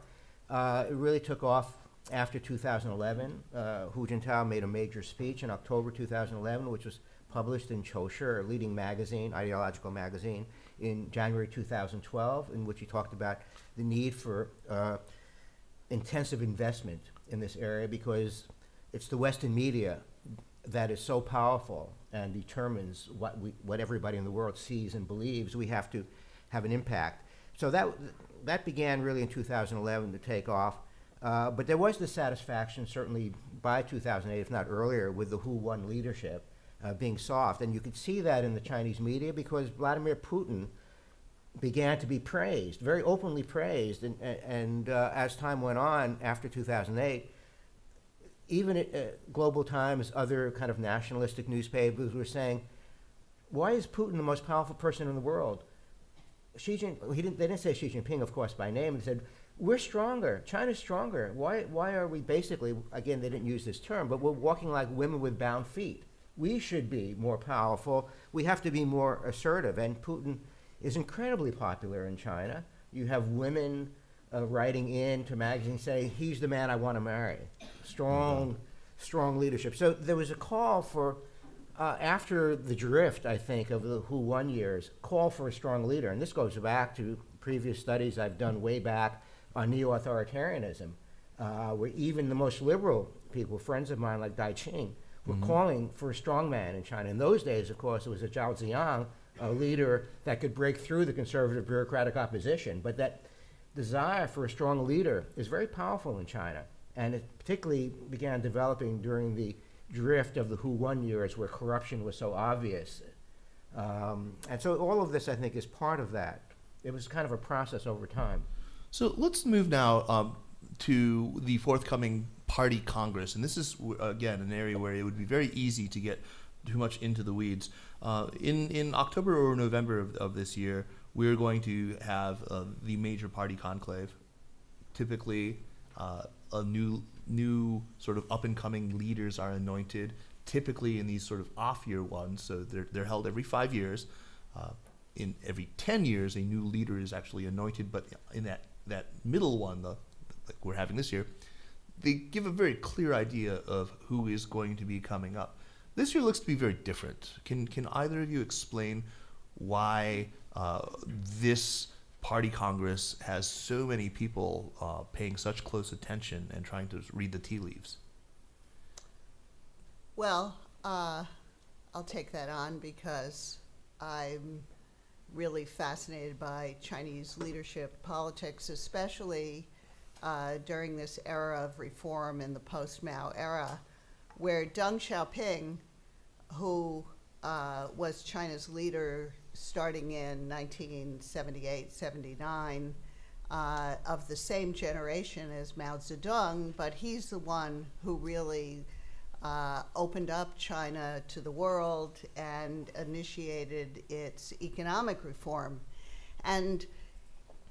it really took off after 2011. Hu Jintao made a major speech in October 2011, which was published in Kushner, a leading magazine, ideological magazine, in January 2012, in which he talked about the need for intensive investment in this area because it's the Western media that is so powerful and determines what everybody in the world sees and believes. We have to have an impact. So that began really in 2011 to take off. But there was dissatisfaction, certainly by 2008, if not earlier, with the Hu One leadership being soft. And you could see that in the Chinese media because Vladimir Putin began to be praised, very openly praised. And as time went on, after 2008, even Global Times, other kind of nationalistic newspapers were saying, why is Putin the most powerful person in the world? They didn't say Xi Jinping, of course, by name. They said, we're stronger. China's stronger. Why are we basically, again, they didn't use this term, but we're walking like women with bound feet. We should be more powerful. We have to be more assertive. And Putin is incredibly popular in China. You have women writing in to magazines saying, he's the man I want to marry. Strong leadership. So there was a call for, after the drift, I think, of the Hu One years, call for a strong leader. And this goes back to previous studies I've done way back on neo-authoritarianism. where even the most liberal people, friends of mine like Dai Qing, were calling for a strongman in China. In those days, of course, it was a Zhao Ziyang, a leader that could break through the conservative bureaucratic opposition. But that desire for a strong leader is very powerful in China, and it particularly began developing during the drift of the Hu One years, where corruption was so obvious. And so all of this, I think, is part of that. It was kind of a process over time. So let's move now to the forthcoming party congress, and this is again an area where it would be very easy to get too much into the weeds. In October or November of this year, we're going to have the major party conclave. Typically, a new sort of up and coming leaders are anointed. Typically, in these sort of off year ones, so they're held every 5 years. In every 10 years, a new leader is actually anointed. But in that middle one, like we're having this year, they give a very clear idea of who is going to be coming up. This year looks to be very different. Can either of you explain why this party congress has so many people paying such close attention and trying to read the tea leaves? Well, I'll take that on because I'm really fascinated by Chinese leadership politics, especially during this era of reform in the post-Mao era, where Deng Xiaoping, who was China's leader starting in 1978-79, of the same generation as Mao Zedong, but he's the one who really opened up China to the world and initiated its economic reform. And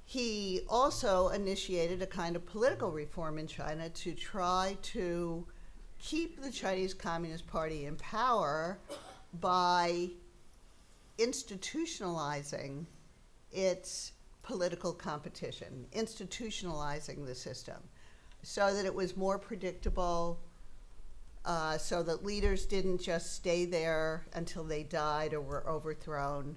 he also initiated a kind of political reform in China to try to keep the Chinese Communist Party in power by institutionalizing its political competition, institutionalizing the system so that it was more predictable, so that leaders didn't just stay there until they died or were overthrown,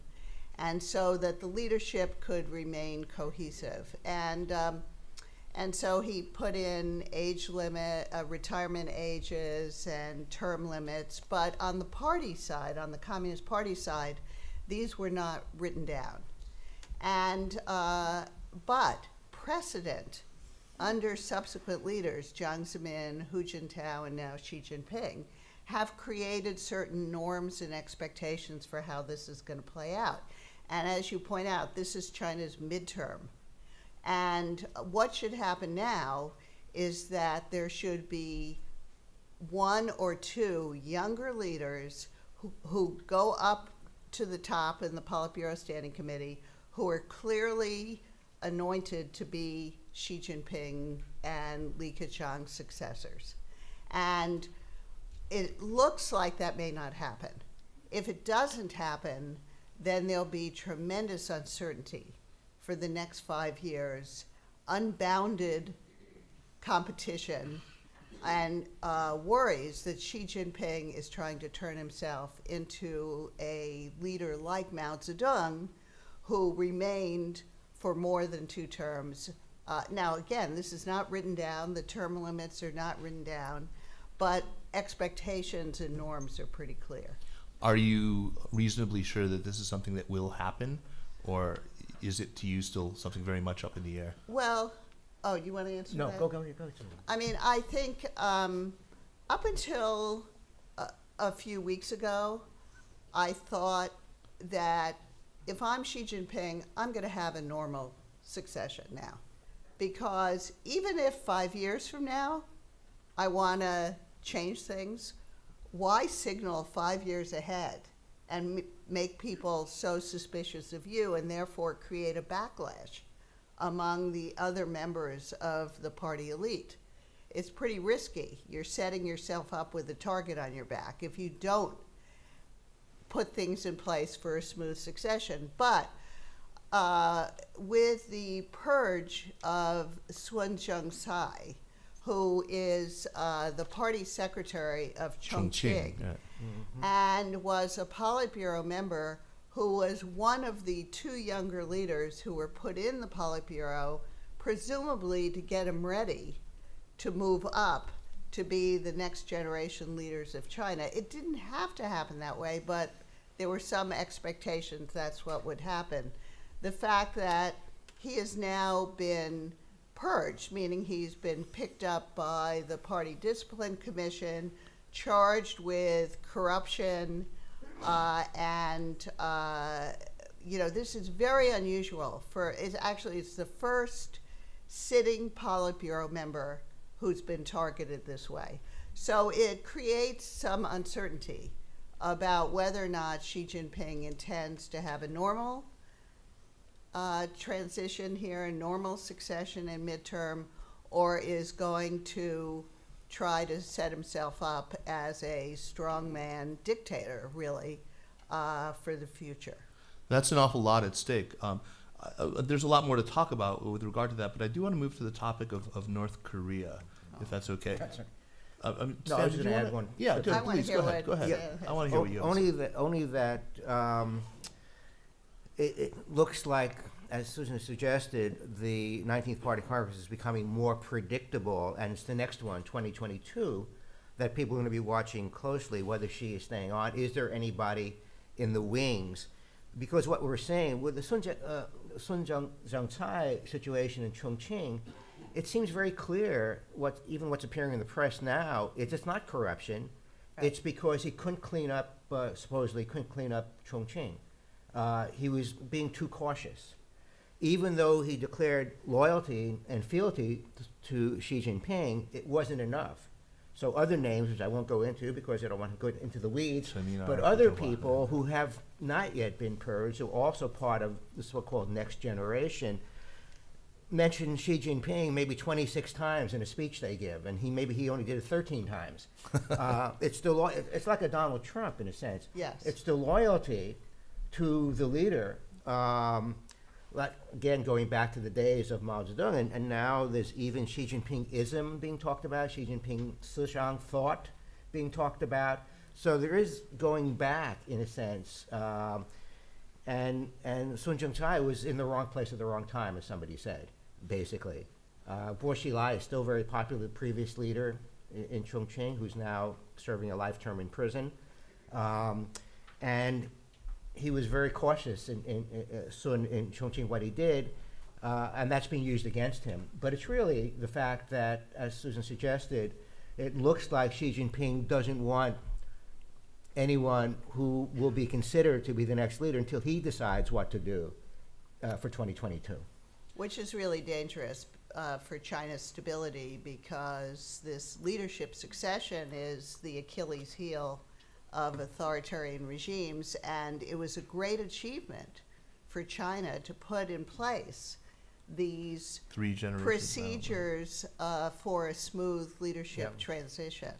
and so that the leadership could remain cohesive. And so he put in age limit, retirement ages and term limits, but on the party side, on the Communist Party side, these were not written down. And but precedent under subsequent leaders, Jiang Zemin, Hu Jintao, and now Xi Jinping, have created certain norms and expectations for how this is going to play out. And as you point out, this is China's midterm. And what should happen now is that there should be one or two younger leaders who go up to the top in the Politburo Standing Committee, who are clearly anointed to be Xi Jinping and Li Keqiang's successors. And it looks like that may not happen. If it doesn't happen, then there'll be tremendous uncertainty for the next 5 years, unbounded competition, and worries that Xi Jinping is trying to turn himself into a leader like Mao Zedong, who remained for more than 2 terms. Now, again, this is not written down. The term limits are not written down, but expectations and norms are pretty clear. Are you reasonably sure that this is something that will happen, or is it to you still something very much up in the air? Well, oh, you want to answer No, that? go. I mean, I think up until a few weeks ago, I thought that if I'm Xi Jinping, I'm going to have a normal succession now. Because even if 5 years from now I want to change things, why signal 5 years ahead and make people so suspicious of you and therefore create a backlash among the other members of the party elite? It's pretty risky. You're setting yourself up with a target on your back if you don't put things in place for a smooth succession. But with the purge of Sun Zhongsai, who is the party secretary of Chongqing, and was a Politburo member who was one of the 2 younger leaders who were put in the Politburo, presumably to get him ready to move up to be the next generation leaders of China. It didn't have to happen that way, but there were some expectations that's what would happen. The fact that he has now been purged, meaning he's been picked up by the Party Discipline Commission, charged with corruption, this is very unusual. It's the first sitting Politburo member who's been targeted this way. So it creates some uncertainty about whether or not Xi Jinping intends to have a normal transition here, a normal succession in midterm, or is going to try to set himself up as a strongman dictator, really, for the future. That's an awful lot at stake. There's a lot more to talk about with regard to that, but I do want to move to the topic of North Korea, if that's okay. That's right. No, No, I Stan, was did going you to add wanna- one. Yeah, I wanna please, hear go ahead. what- Go ahead. yeah. I want to hear what you have to say. Only that it looks like, as Susan suggested, the 19th Party Congress is becoming more predictable, and it's the next one, 2022, that people are going to be watching closely whether she is staying on. Is there anybody in the wings? Because what we're saying with the Sun Zhongcai situation in Chongqing, it seems very clear what's appearing in the press now. It's not corruption. Right. It's because he couldn't clean up, supposedly couldn't clean up Chongqing. He was being too cautious. Even though he declared loyalty and fealty to Xi Jinping, it wasn't enough. So other names, which I won't go into because I don't want to go into the weeds, Sinica, but other people who have not yet been purged, who are also part of the so-called next generation, mentioned Xi Jinping maybe 26 times in a speech they give, and he only did it 13 times. It's like a Donald Trump in a sense. Yes. It's the loyalty to the leader. Like, again, going back to the days of Mao Zedong, and now there's even Xi Jinping-ism being talked about, Xi Jinping Sishang thought being talked about. So there is going back, in a sense, and Sun Zhongcai was in the wrong place at the wrong time, as somebody said, basically. Bo Xilai is still very popular, the previous leader in Chongqing, who's now serving a life term in prison. And he was very cautious in Chongqing, what he did, and that's being used against him. But it's really the fact that, as Susan suggested, it looks like Xi Jinping doesn't want anyone who will be considered to be the next leader until he decides what to do for 2022. Which is really dangerous for China's stability, because this leadership succession is the Achilles heel of authoritarian regimes, and it was a great achievement for China to put in place these 3 generations. procedures for a smooth leadership transition.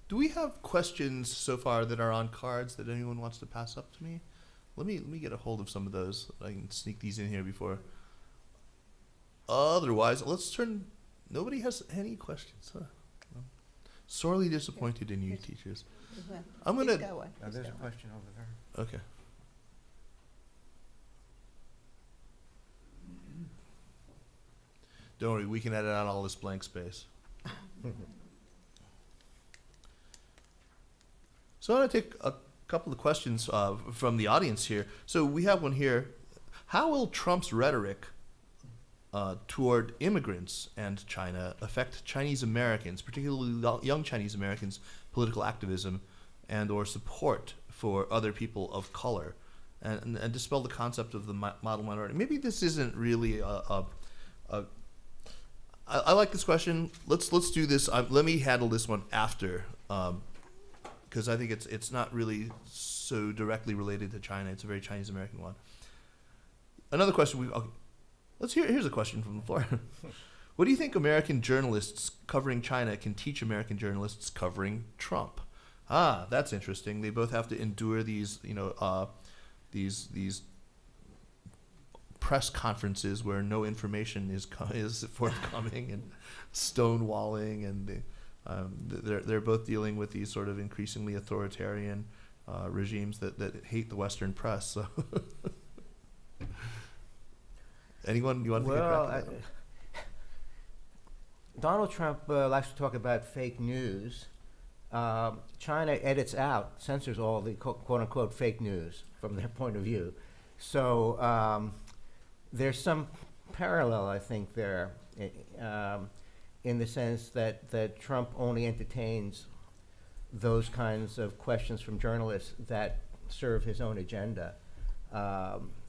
Do we have questions so far that are on cards that anyone wants to pass up to me? Let me get a hold of some of those. I can sneak these in here before. Otherwise, let's turn. Nobody has any questions, huh? No. Sorely disappointed in you, teachers. I'm Keep gonna. going. There's a question over there. Okay. Don't worry, we can edit out all this blank space. So I'm going to take a couple of questions from the audience here. So we have one here. How will Trump's rhetoric toward immigrants and China affect Chinese Americans, particularly young Chinese Americans, political activism and or support for other people of color, and dispel the concept of the model minority? Maybe this isn't really I like this question. Let's do this. Let me handle this one after, because I think it's not really so directly related to China. It's a very Chinese American one. Another question. Here's a question from the floor. What do you think American journalists covering China can teach American journalists covering Trump? That's interesting. They both have to endure these, these press conferences where no information is forthcoming, and stonewalling, and they're both dealing with these sort of increasingly authoritarian regimes that hate the Western press. So, anyone you want to take a crack at that? Donald Trump likes to talk about fake news. China edits out, censors all the quote-unquote fake news from their point of view. So there's some parallel, I think, there, in the sense that Trump only entertains those kinds of questions from journalists that serve his own agenda.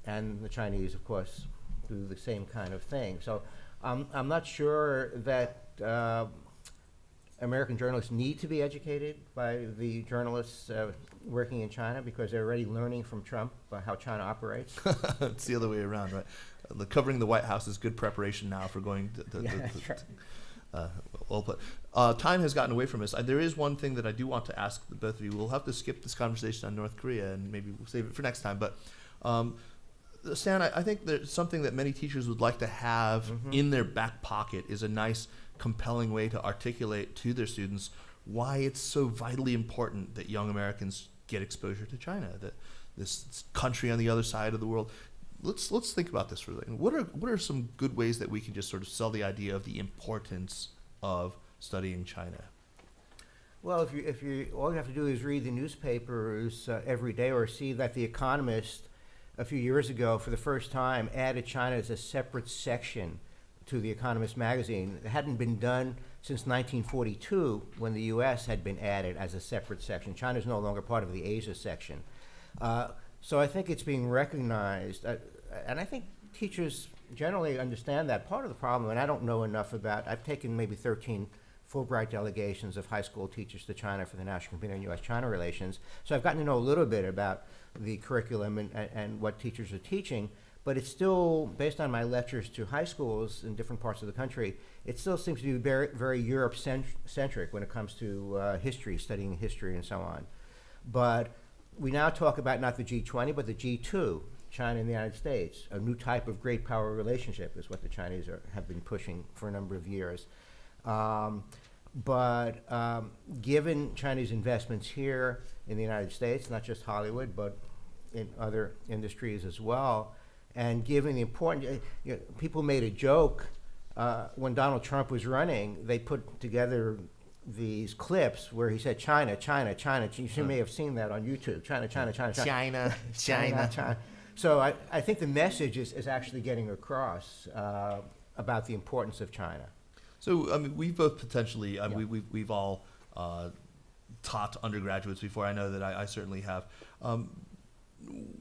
And the Chinese, of course, do the same kind of thing. So I'm not sure that American journalists need to be educated by the journalists working in China, because they're already learning from Trump how China operates. It's the other way around, right? Covering the White House is good preparation now for going well put. Time has gotten away from us. There is one thing that I do want to ask the both of you. We'll have to skip this conversation on North Korea, and maybe we'll save it for next time. But Stan, I think there's something that many teachers would like to have in their back pocket is a nice, compelling way to articulate to their students why it's so vitally important that young Americans get exposure to China, that this country on the other side of the world. Let's think about this for a second. What are some good ways that we can just sort of sell the idea of the importance of studying China? Well, if you all you have to do is read the newspapers every day, or see that The Economist a few years ago, for the first time, added China as a separate section to The Economist magazine. It hadn't been done since 1942, when the U.S. had been added as a separate section. China is no longer part of the Asia section. So I think it's being recognized, and I think teachers generally understand that. Part of the problem, and I don't know enough about, I've taken maybe 13 Fulbright delegations of high school teachers to China for the National Committee on U.S.-China Relations, so I've gotten to know a little bit about the curriculum and what teachers are teaching, but it's still, based on my lectures to high schools in different parts of the country, it still seems to be very, very Europe-centric when it comes to history, studying history and so on. But we now talk about not the G20, but the G2, China and the United States. A new type of great power relationship is what the Chinese have been pushing for a number of years. Given Chinese investments here in the United States, not just Hollywood, but in other industries as well, and given the important, people made a joke when Donald Trump was running. They put together these clips where he said China, China, China. You may have seen that on YouTube. China, China, China, China. China, China. China. So I think the message is actually getting across about the importance of China. So I mean, we've both potentially, we've all taught undergraduates before. I know that I certainly have.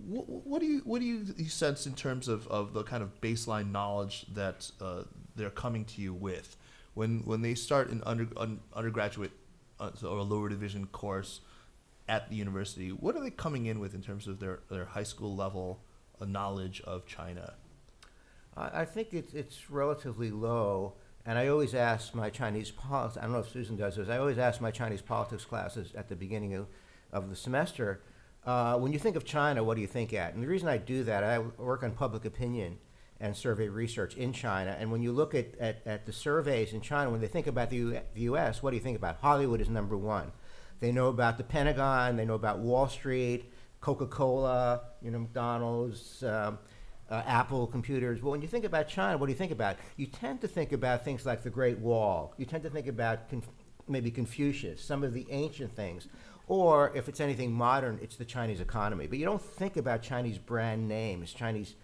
What do you sense in terms of the kind of baseline knowledge that they're coming to you with when they start an undergraduate or a lower division course at the university? What are they coming in with in terms of their high school level knowledge of China? I think it's relatively low. And I always ask my Chinese politics, I don't know if Susan does this, I always ask my Chinese politics classes at the beginning of the semester, when you think of China, what do you think at? And the reason I do that, I work on public opinion and survey research in China, and when you look at the surveys in China, when they think about the U.S., what do you think about? Hollywood is number one. They know about the Pentagon, they know about Wall Street, Coca-Cola, McDonald's, Apple computers. Well, when you think about China, what do you think about? You tend to think about things like the Great Wall. You tend to think about maybe Confucius, some of the ancient things. Or if it's anything modern, it's the Chinese economy. But you don't think about Chinese brand names, Chinese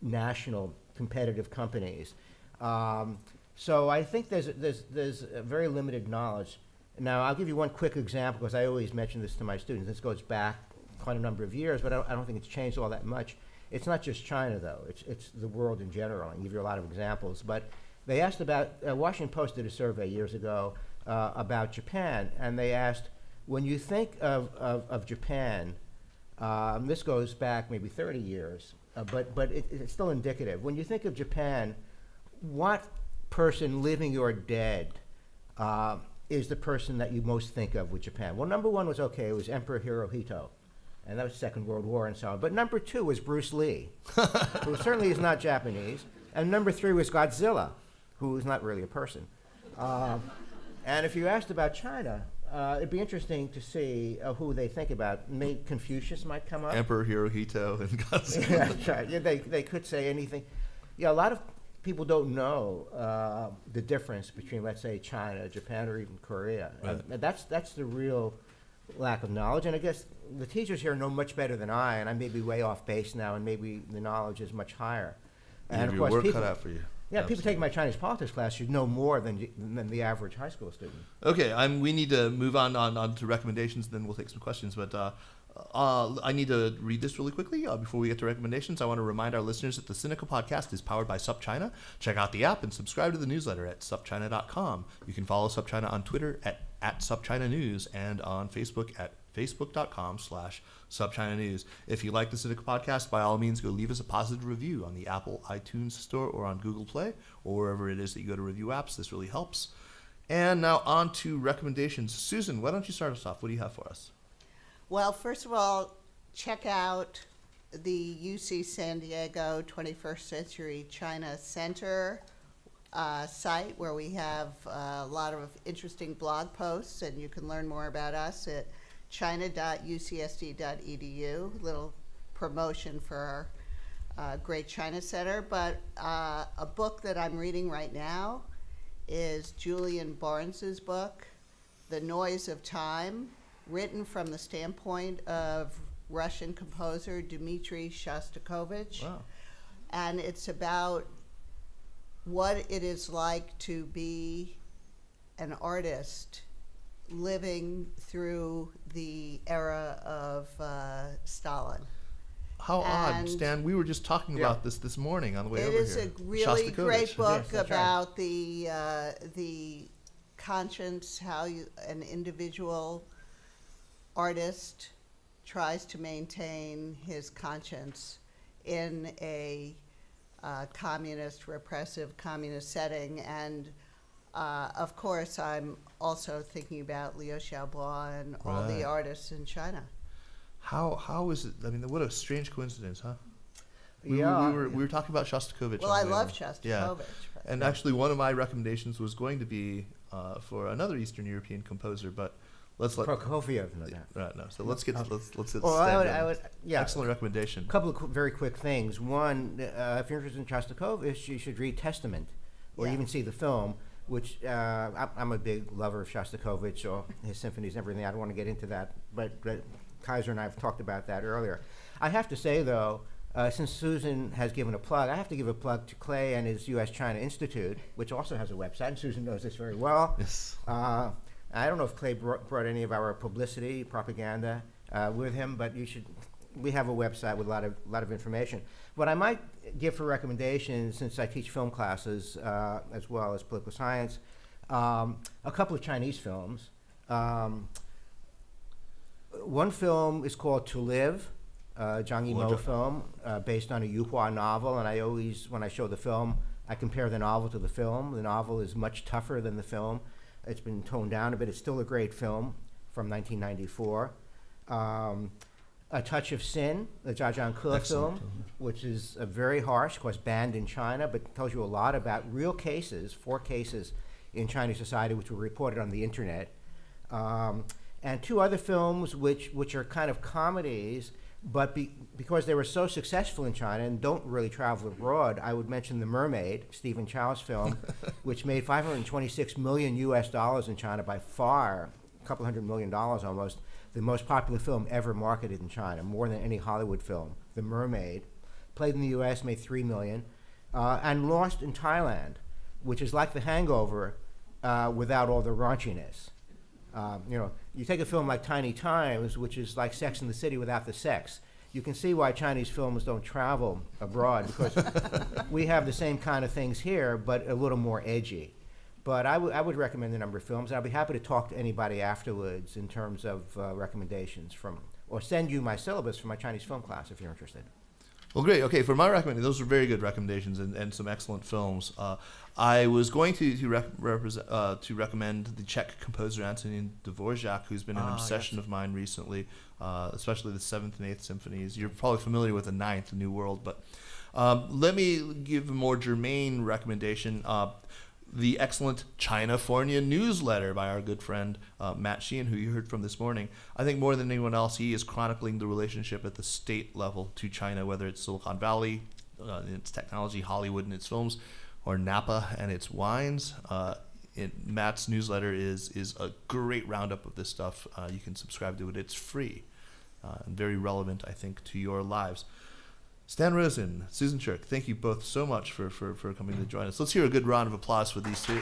national competitive companies. So I think there's a very limited knowledge. Now, I'll give you one quick example, because I always mention this to my students. This goes back quite a number of years, but I don't think it's changed all that much. It's not just China, though. It's the world in general. I can give you a lot of examples. But they asked about, Washington Post did a survey years ago about Japan, and they asked, when you think of Japan, this goes back maybe 30 years, but it's still indicative. When you think of Japan, what person, living or dead, is the person that you most think of with Japan? Well, number one was, it was Emperor Hirohito. And that was Second World War and so on. But number two was Bruce Lee, who certainly is not Japanese. And number three was Godzilla, who is not really a person. And if you asked about China, it'd be interesting to see who they think about. Maybe Confucius might come up. Emperor Hirohito and Godzilla. Yeah, that's right. Yeah, they could say anything. Yeah, a lot of people don't know the difference between, let's say, China, Japan, or even Korea. Right. And that's the real lack of knowledge. And I guess the teachers here know much better than I, and I may be way off base now, and maybe the knowledge is much higher. You And have of your course, work people, cut out for you. yeah, people Absolutely. taking my Chinese politics class should know more than the average high school student. Okay, we need to move on to recommendations, then we'll take some questions. But I need to read this really quickly before we get to recommendations. I want to remind our listeners that the Sinica podcast is powered by SupChina. Check out the app and subscribe to the newsletter at supchina.com. You can follow SupChina on Twitter at SupChina News and on Facebook at facebook.com/SupChina News. If you like the Sinica podcast, by all means, go leave us a positive review on the Apple iTunes Store or on Google Play or wherever it is that you go to review apps. This really helps. And now on to recommendations. Susan, why don't you start us off? What do you have for us? Well, first of all, check out the UC San Diego 21st Century China Center site, where we have a lot of interesting blog posts, and you can learn more about us at china.ucsd.edu. Little promotion for our great China Center. But a book that I'm reading right now is Julian Barnes's book, The Noise of Time, written from the standpoint of Russian composer Dmitri Shostakovich. Wow. And it's about what it is like to be an artist living through the era of Stalin. How odd, And- Stan. We were just talking Yeah. about this morning on the way It over is here. a really great book Yes, that's right. about the conscience, how an individual artist tries to maintain his conscience in a repressive communist setting. And of course, I'm also thinking about Liu Xiaobo and all Right. the artists in China. How is it? I mean, what a strange coincidence, huh? We Yeah. were talking about Shostakovich. Well, on I the way love over. Shostakovich. Yeah. but- And actually, one of my recommendations was going to be for another Eastern European composer, but let's let. Prokofiev, no doubt. Right, no. So let's get let's get. Well, Stan I going. would, yeah. Excellent recommendation. A couple of very quick things. One, if you're interested in Shostakovich, you should read Testament, or Yeah. even see the film. Which I'm a big lover of Shostakovich or his symphonies and everything. I don't want to get into that, but Kaiser and I have talked about that earlier. I have to say though, since Susan has given a plug, I have to give a plug to Clay and his USChina Institute, which also has a website. And Susan knows this very well. Yes. I don't know if Clay brought any of our publicity, propaganda with him, but you should. We have a website with a lot of information. What I might give for recommendations, since I teach film classes as well as political science, a couple of Chinese films. One film is called To Live, Zhang Yimou film, based on a Yuhua novel. And I always, when I show the film, I compare the novel to the film. The novel is much tougher than the film. It's been toned down a bit. It's still a great film from 1994. A Touch of Sin, the Jia Zhangke Excellent. film, which is very harsh, of course, banned in China, but tells you a lot about real cases, 4 cases in Chinese society, which were reported on the internet. And 2 other films which are kind of comedies, but because they were so successful in China and don't really travel abroad, I would mention The Mermaid, Stephen Chow's film, which made $526 million in China, by far, a couple $100 million almost, the most popular film ever marketed in China, more than any Hollywood film. The Mermaid, played in the U.S., made $3 million, and Lost in Thailand, which is like The Hangover without all the raunchiness. You take a film like Tiny Times, which is like Sex and the City without the sex. You can see why Chinese films don't travel abroad, because we have the same kind of things here, but a little more edgy. But I would recommend a number of films. I'll be happy to talk to anybody afterwards in terms of recommendations or send you my syllabus for my Chinese film class if you're interested. Well, great. Okay, for my recommendation, those were very good recommendations and some excellent films. I was going to recommend the Czech composer Antonín Dvořák, who's been an obsession of mine recently, especially the 7th and 8th symphonies. You're probably familiar with the 9th, The New World, but let me give a more germane recommendation. The excellent Chinafornia newsletter by our good friend Matt Sheehan, who you heard from this morning. I think more than anyone else, he is chronicling the relationship at the state level to China, whether it's Silicon Valley in its technology, Hollywood in its films, or Napa and its wines. Matt's newsletter is a great roundup of this stuff. You can subscribe to it. It's free and very relevant, I think, to your lives. Stan Rosen, Susan Shirk, thank you both so much for coming to join us. Let's hear a good round of applause for these two.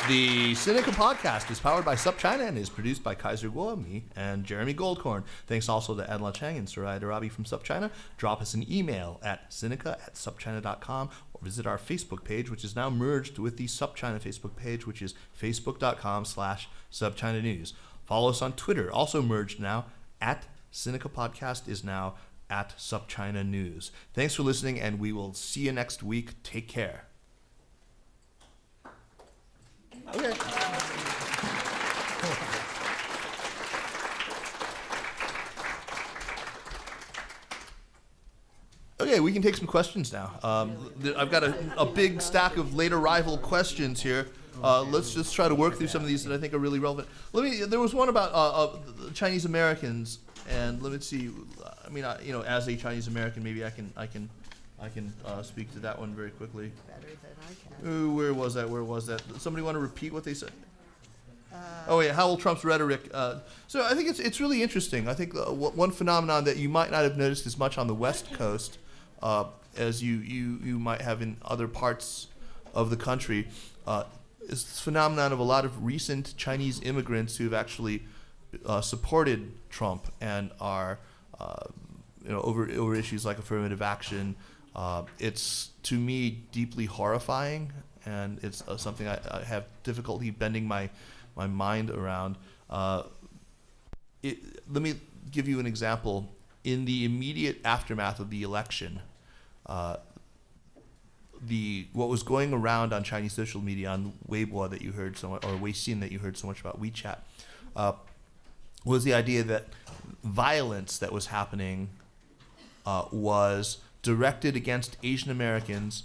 The Sinica podcast is powered by SupChina and is produced by Kaiser Kuo, me, and Jeremy Goldkorn. Thanks also to Adla Chang and Sarai Darabi from SupChina. Drop us an email at sinica@supchina.com or visit our Facebook page, which is now merged with the SupChina Facebook page, which is facebook.com/SupChina News. Follow us on Twitter, also merged now, at Sinica Podcast is now at SupChina News. Thanks for listening, and we will see you next week. Take care. Okay. Okay, we can take some questions now. I've got a big stack of late arrival questions here. Let's just try to work through some of these that I think are really relevant. There was one about Chinese Americans, and let me see. I mean, as a Chinese American, maybe I can speak to that one very quickly. Better than I can. Ooh, where was that? Somebody want to repeat what they said? How will Trump's rhetoric? So I think it's really interesting. I think one phenomenon that you might not have noticed as much on the West Coast as you might have in other parts of the country is this phenomenon of a lot of recent Chinese immigrants who have actually supported Trump and are over issues like affirmative action. It's, to me, deeply horrifying, and it's something I have difficulty bending my mind around. Let me give you an example. In the immediate aftermath of the election, what was going around on Chinese social media, on Weibo that you heard so much, or Weixin that you heard so much about, WeChat, was the idea that violence that was happening was directed against Asian Americans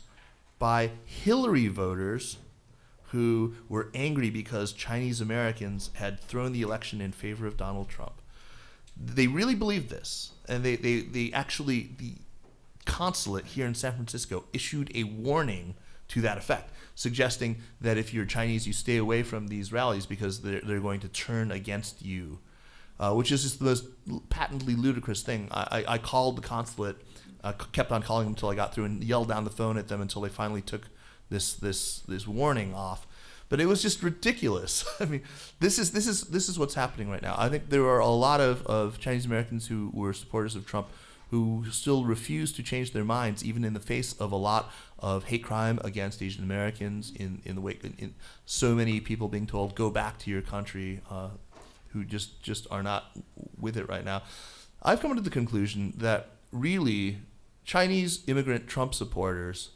by Hillary voters who were angry because Chinese Americans had thrown the election in favor of Donald Trump. They really believed this, and they actually, the consulate here in San Francisco issued a warning to that effect, suggesting that if you're Chinese, you stay away from these rallies because they're going to turn against you, which is just the most patently ludicrous thing. I called the consulate, kept on calling them until I got through, and yelled down the phone at them until they finally took this warning off. But it was just ridiculous. I mean, this is what's happening right now. I think there are a lot of Chinese Americans who were supporters of Trump who still refuse to change their minds, even in the face of a lot of hate crime against Asian Americans, in the wake in so many people being told, go back to your country, who just are not with it right now. I've come to the conclusion that really Chinese immigrant Trump supporters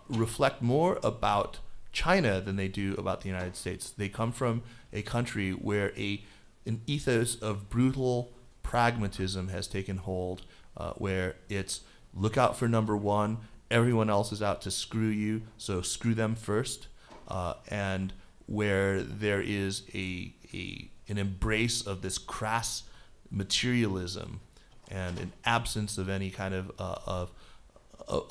reflect more about China than they do about the United States. They come from a country where an ethos of brutal pragmatism has taken hold, where it's look out for number one, everyone else is out to screw you, so screw them first, and where there is an embrace of this crass materialism and an absence of any kind of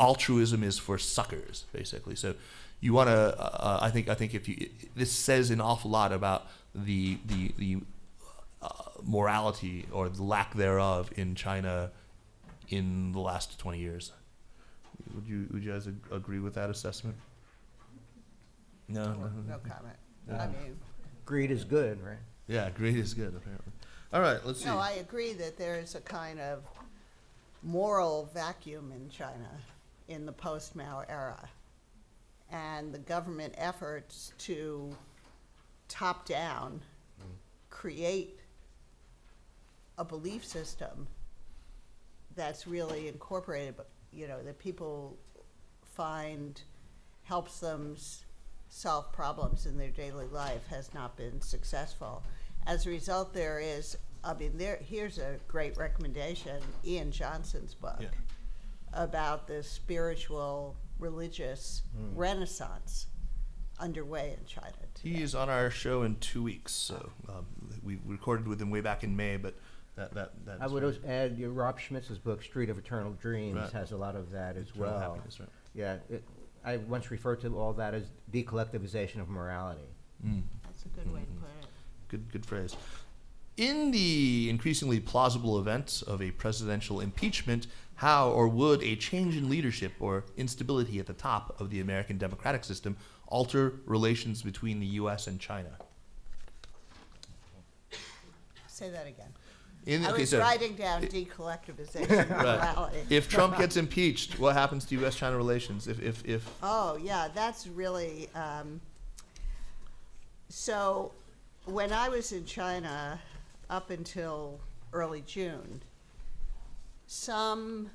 altruism is for suckers, basically. So you want to, I think this says an awful lot about the morality or the lack thereof in China in the last 20 years. Would you guys agree with that assessment? No comment. Yeah. I mean, Greed is good, right? Yeah, greed is good, apparently. All right, let's see. no, I agree that there is a kind of moral vacuum in China in the post-Mao era. And the government efforts to top down create a belief system that's really incorporated, but that people find helps them solve problems in their daily life has not been successful. As a result, here's a great recommendation, Ian Johnson's book, about the spiritual religious renaissance underway in China today. He is on our show in 2 weeks. So we recorded with him way back in May, but that I would also add Rob Schmitz's book, Street of Eternal Dreams, Right. has a lot of that as Eternal well. happiness, right. Yeah, I once referred to all that as decollectivization of morality. That's a good way to put it. Good phrase. In the increasingly plausible event of a presidential impeachment, how or would a change in leadership or instability at the top of the American democratic system alter relations between the U.S. and China? Say that again. Okay, I was so writing down decollectivization of morality. if Trump gets impeached, what happens to U.S.-China relations? If Oh, yeah, that's really. So, when I was in China up until early June, some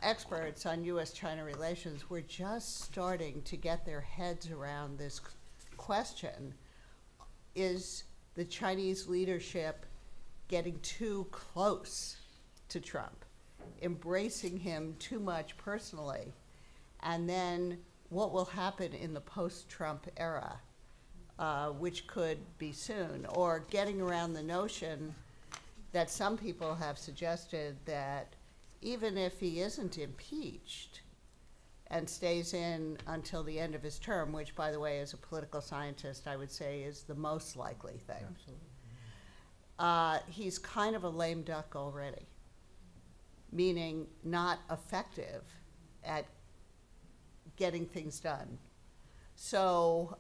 experts on U.S.-China relations were just starting to get their heads around this question. Is the Chinese leadership getting too close to Trump, embracing him too much personally? And then what will happen in the post-Trump era, which could be soon, or getting around the notion that some people have suggested that even if he isn't impeached and stays in until the end of his term, which, by the way, as a political scientist, I would say is the most likely thing. He's kind of a lame duck already, meaning not effective at getting things done. So,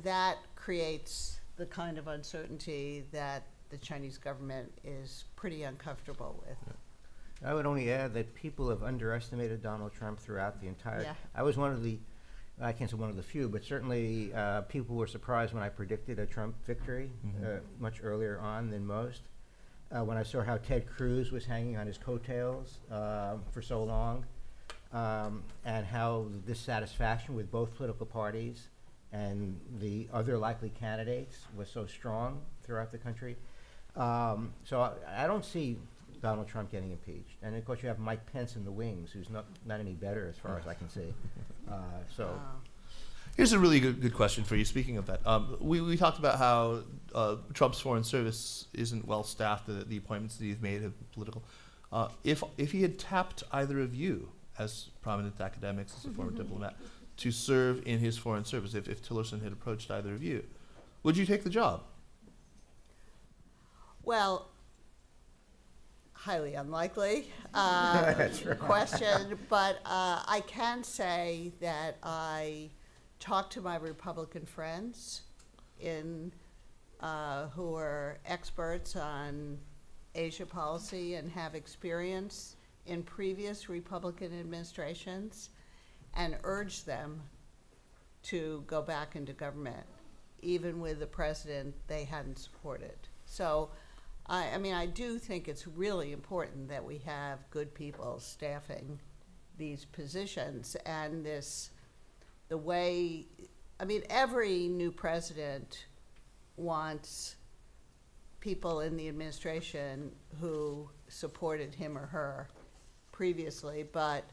that creates the kind of uncertainty that the Chinese government is pretty uncomfortable with. I would only add that people have underestimated Donald Trump throughout the entire. Yeah. I was one of the, I can't say one of the few, but certainly people were surprised when I predicted a Trump victory much earlier on than most. When I saw how Ted Cruz was hanging on his coattails for so long, and how the dissatisfaction with both political parties and the other likely candidates was so strong throughout the country. So I don't see Donald Trump getting impeached. And of course you have Mike Pence in the wings, who's not any better as far as I can see. Here's a really good question for you. Speaking of that, we talked about how Trump's foreign service isn't well staffed. The appointments that he's made have been political. If he had tapped either of you as prominent academics, as a former diplomat, to serve in his foreign service, if Tillerson had approached either of you, would you take the job? Well, highly unlikely That's right. question, but I can say that I talked to my Republican friends who are experts on Asia policy and have experience in previous Republican administrations, and urged them to go back into government, even with the president they hadn't supported. So, I do think it's really important that we have good people staffing these positions, and every new president wants people in the administration who supported him or her previously, but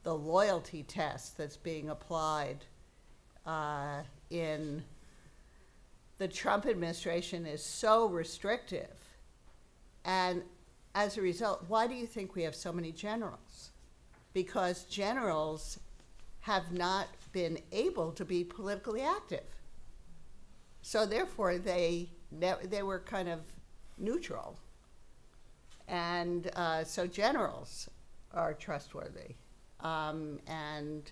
the loyalty test that's being applied in the Trump administration is so restrictive. And as a result, why do you think we have so many generals? Because generals have not been able to be politically active. So therefore, they were kind of neutral. And so generals are trustworthy. And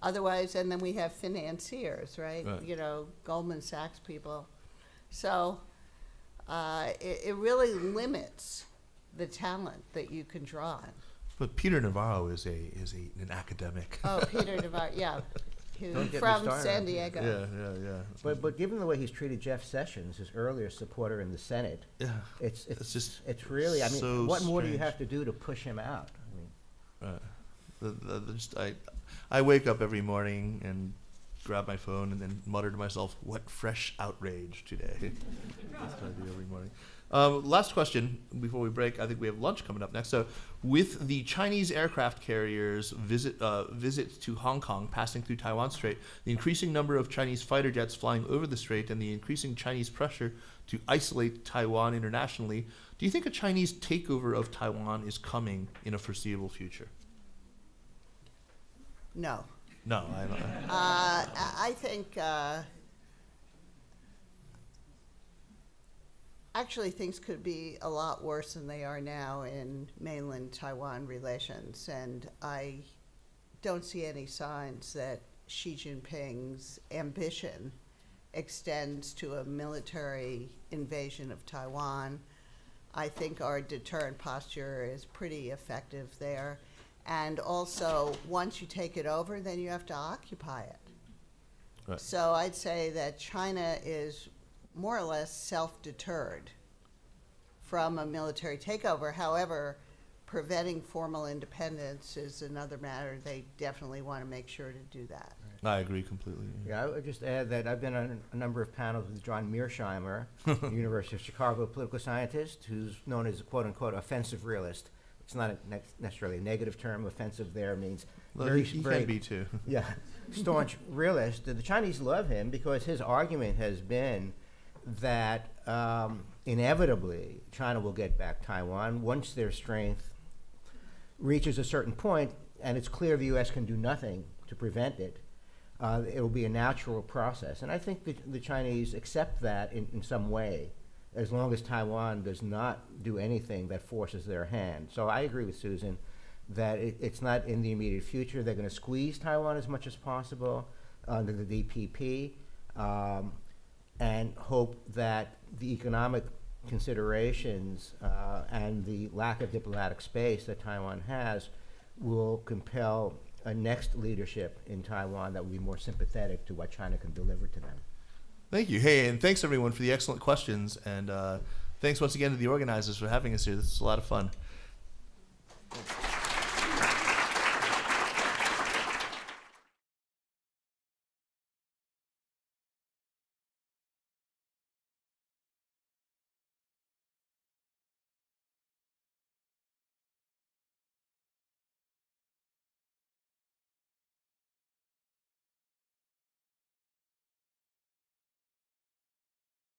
otherwise, and then we have financiers, right? Goldman Sachs people. So it really limits the talent that you can draw on. But Peter Navarro is an academic. Oh, Peter Navarro, yeah. Don't get me From started. San Diego. Yeah. But given the way he's treated Jeff Sessions, his earlier supporter in the Senate, Yeah. it's just really, so what more do you strange. have to do to push him out? I wake up every morning and grab my phone and then mutter to myself, "What fresh outrage today?" That's what I do every morning. Last question before we break. I think we have lunch coming up next. So, with the Chinese aircraft carriers visit to Hong Kong passing through Taiwan Strait, the increasing number of Chinese fighter jets flying over the strait, and the increasing Chinese pressure to isolate Taiwan internationally, do you think a Chinese takeover of Taiwan is coming in a foreseeable future? No. No, I don't. I think actually things could be a lot worse than they are now in mainland Taiwan relations, and I don't see any signs that Xi Jinping's ambition extends to a military invasion of Taiwan. I think our deterrent posture is pretty effective there. And also, once you take it over, then you have to occupy it. Right. So I'd say that China is more or less self-deterred from a military takeover. However, preventing formal independence is another matter. They definitely want to make sure to do that. I agree completely. Yeah, I would just add that I've been on a number of panels with John Mearsheimer, the University of Chicago political scientist, who's known as a quote-unquote offensive realist. It's not necessarily a negative term. Offensive there means Well, he can be too. yeah, staunch realist. The Chinese love him because his argument has been that inevitably China will get back Taiwan once their strength reaches a certain point, and it's clear the U.S. can do nothing to prevent it. It will be a natural process. And I think the Chinese accept that in some way, as long as Taiwan does not do anything that forces their hand. So I agree with Susan that it's not in the immediate future. They're going to squeeze Taiwan as much as possible under the DPP and hope that the economic considerations and the lack of diplomatic space that Taiwan has will compel a next leadership in Taiwan that will be more sympathetic to what China can deliver to them. Thank you. Hey, and thanks everyone for the excellent questions. And thanks once again to the organizers for having us here. This is a lot of fun.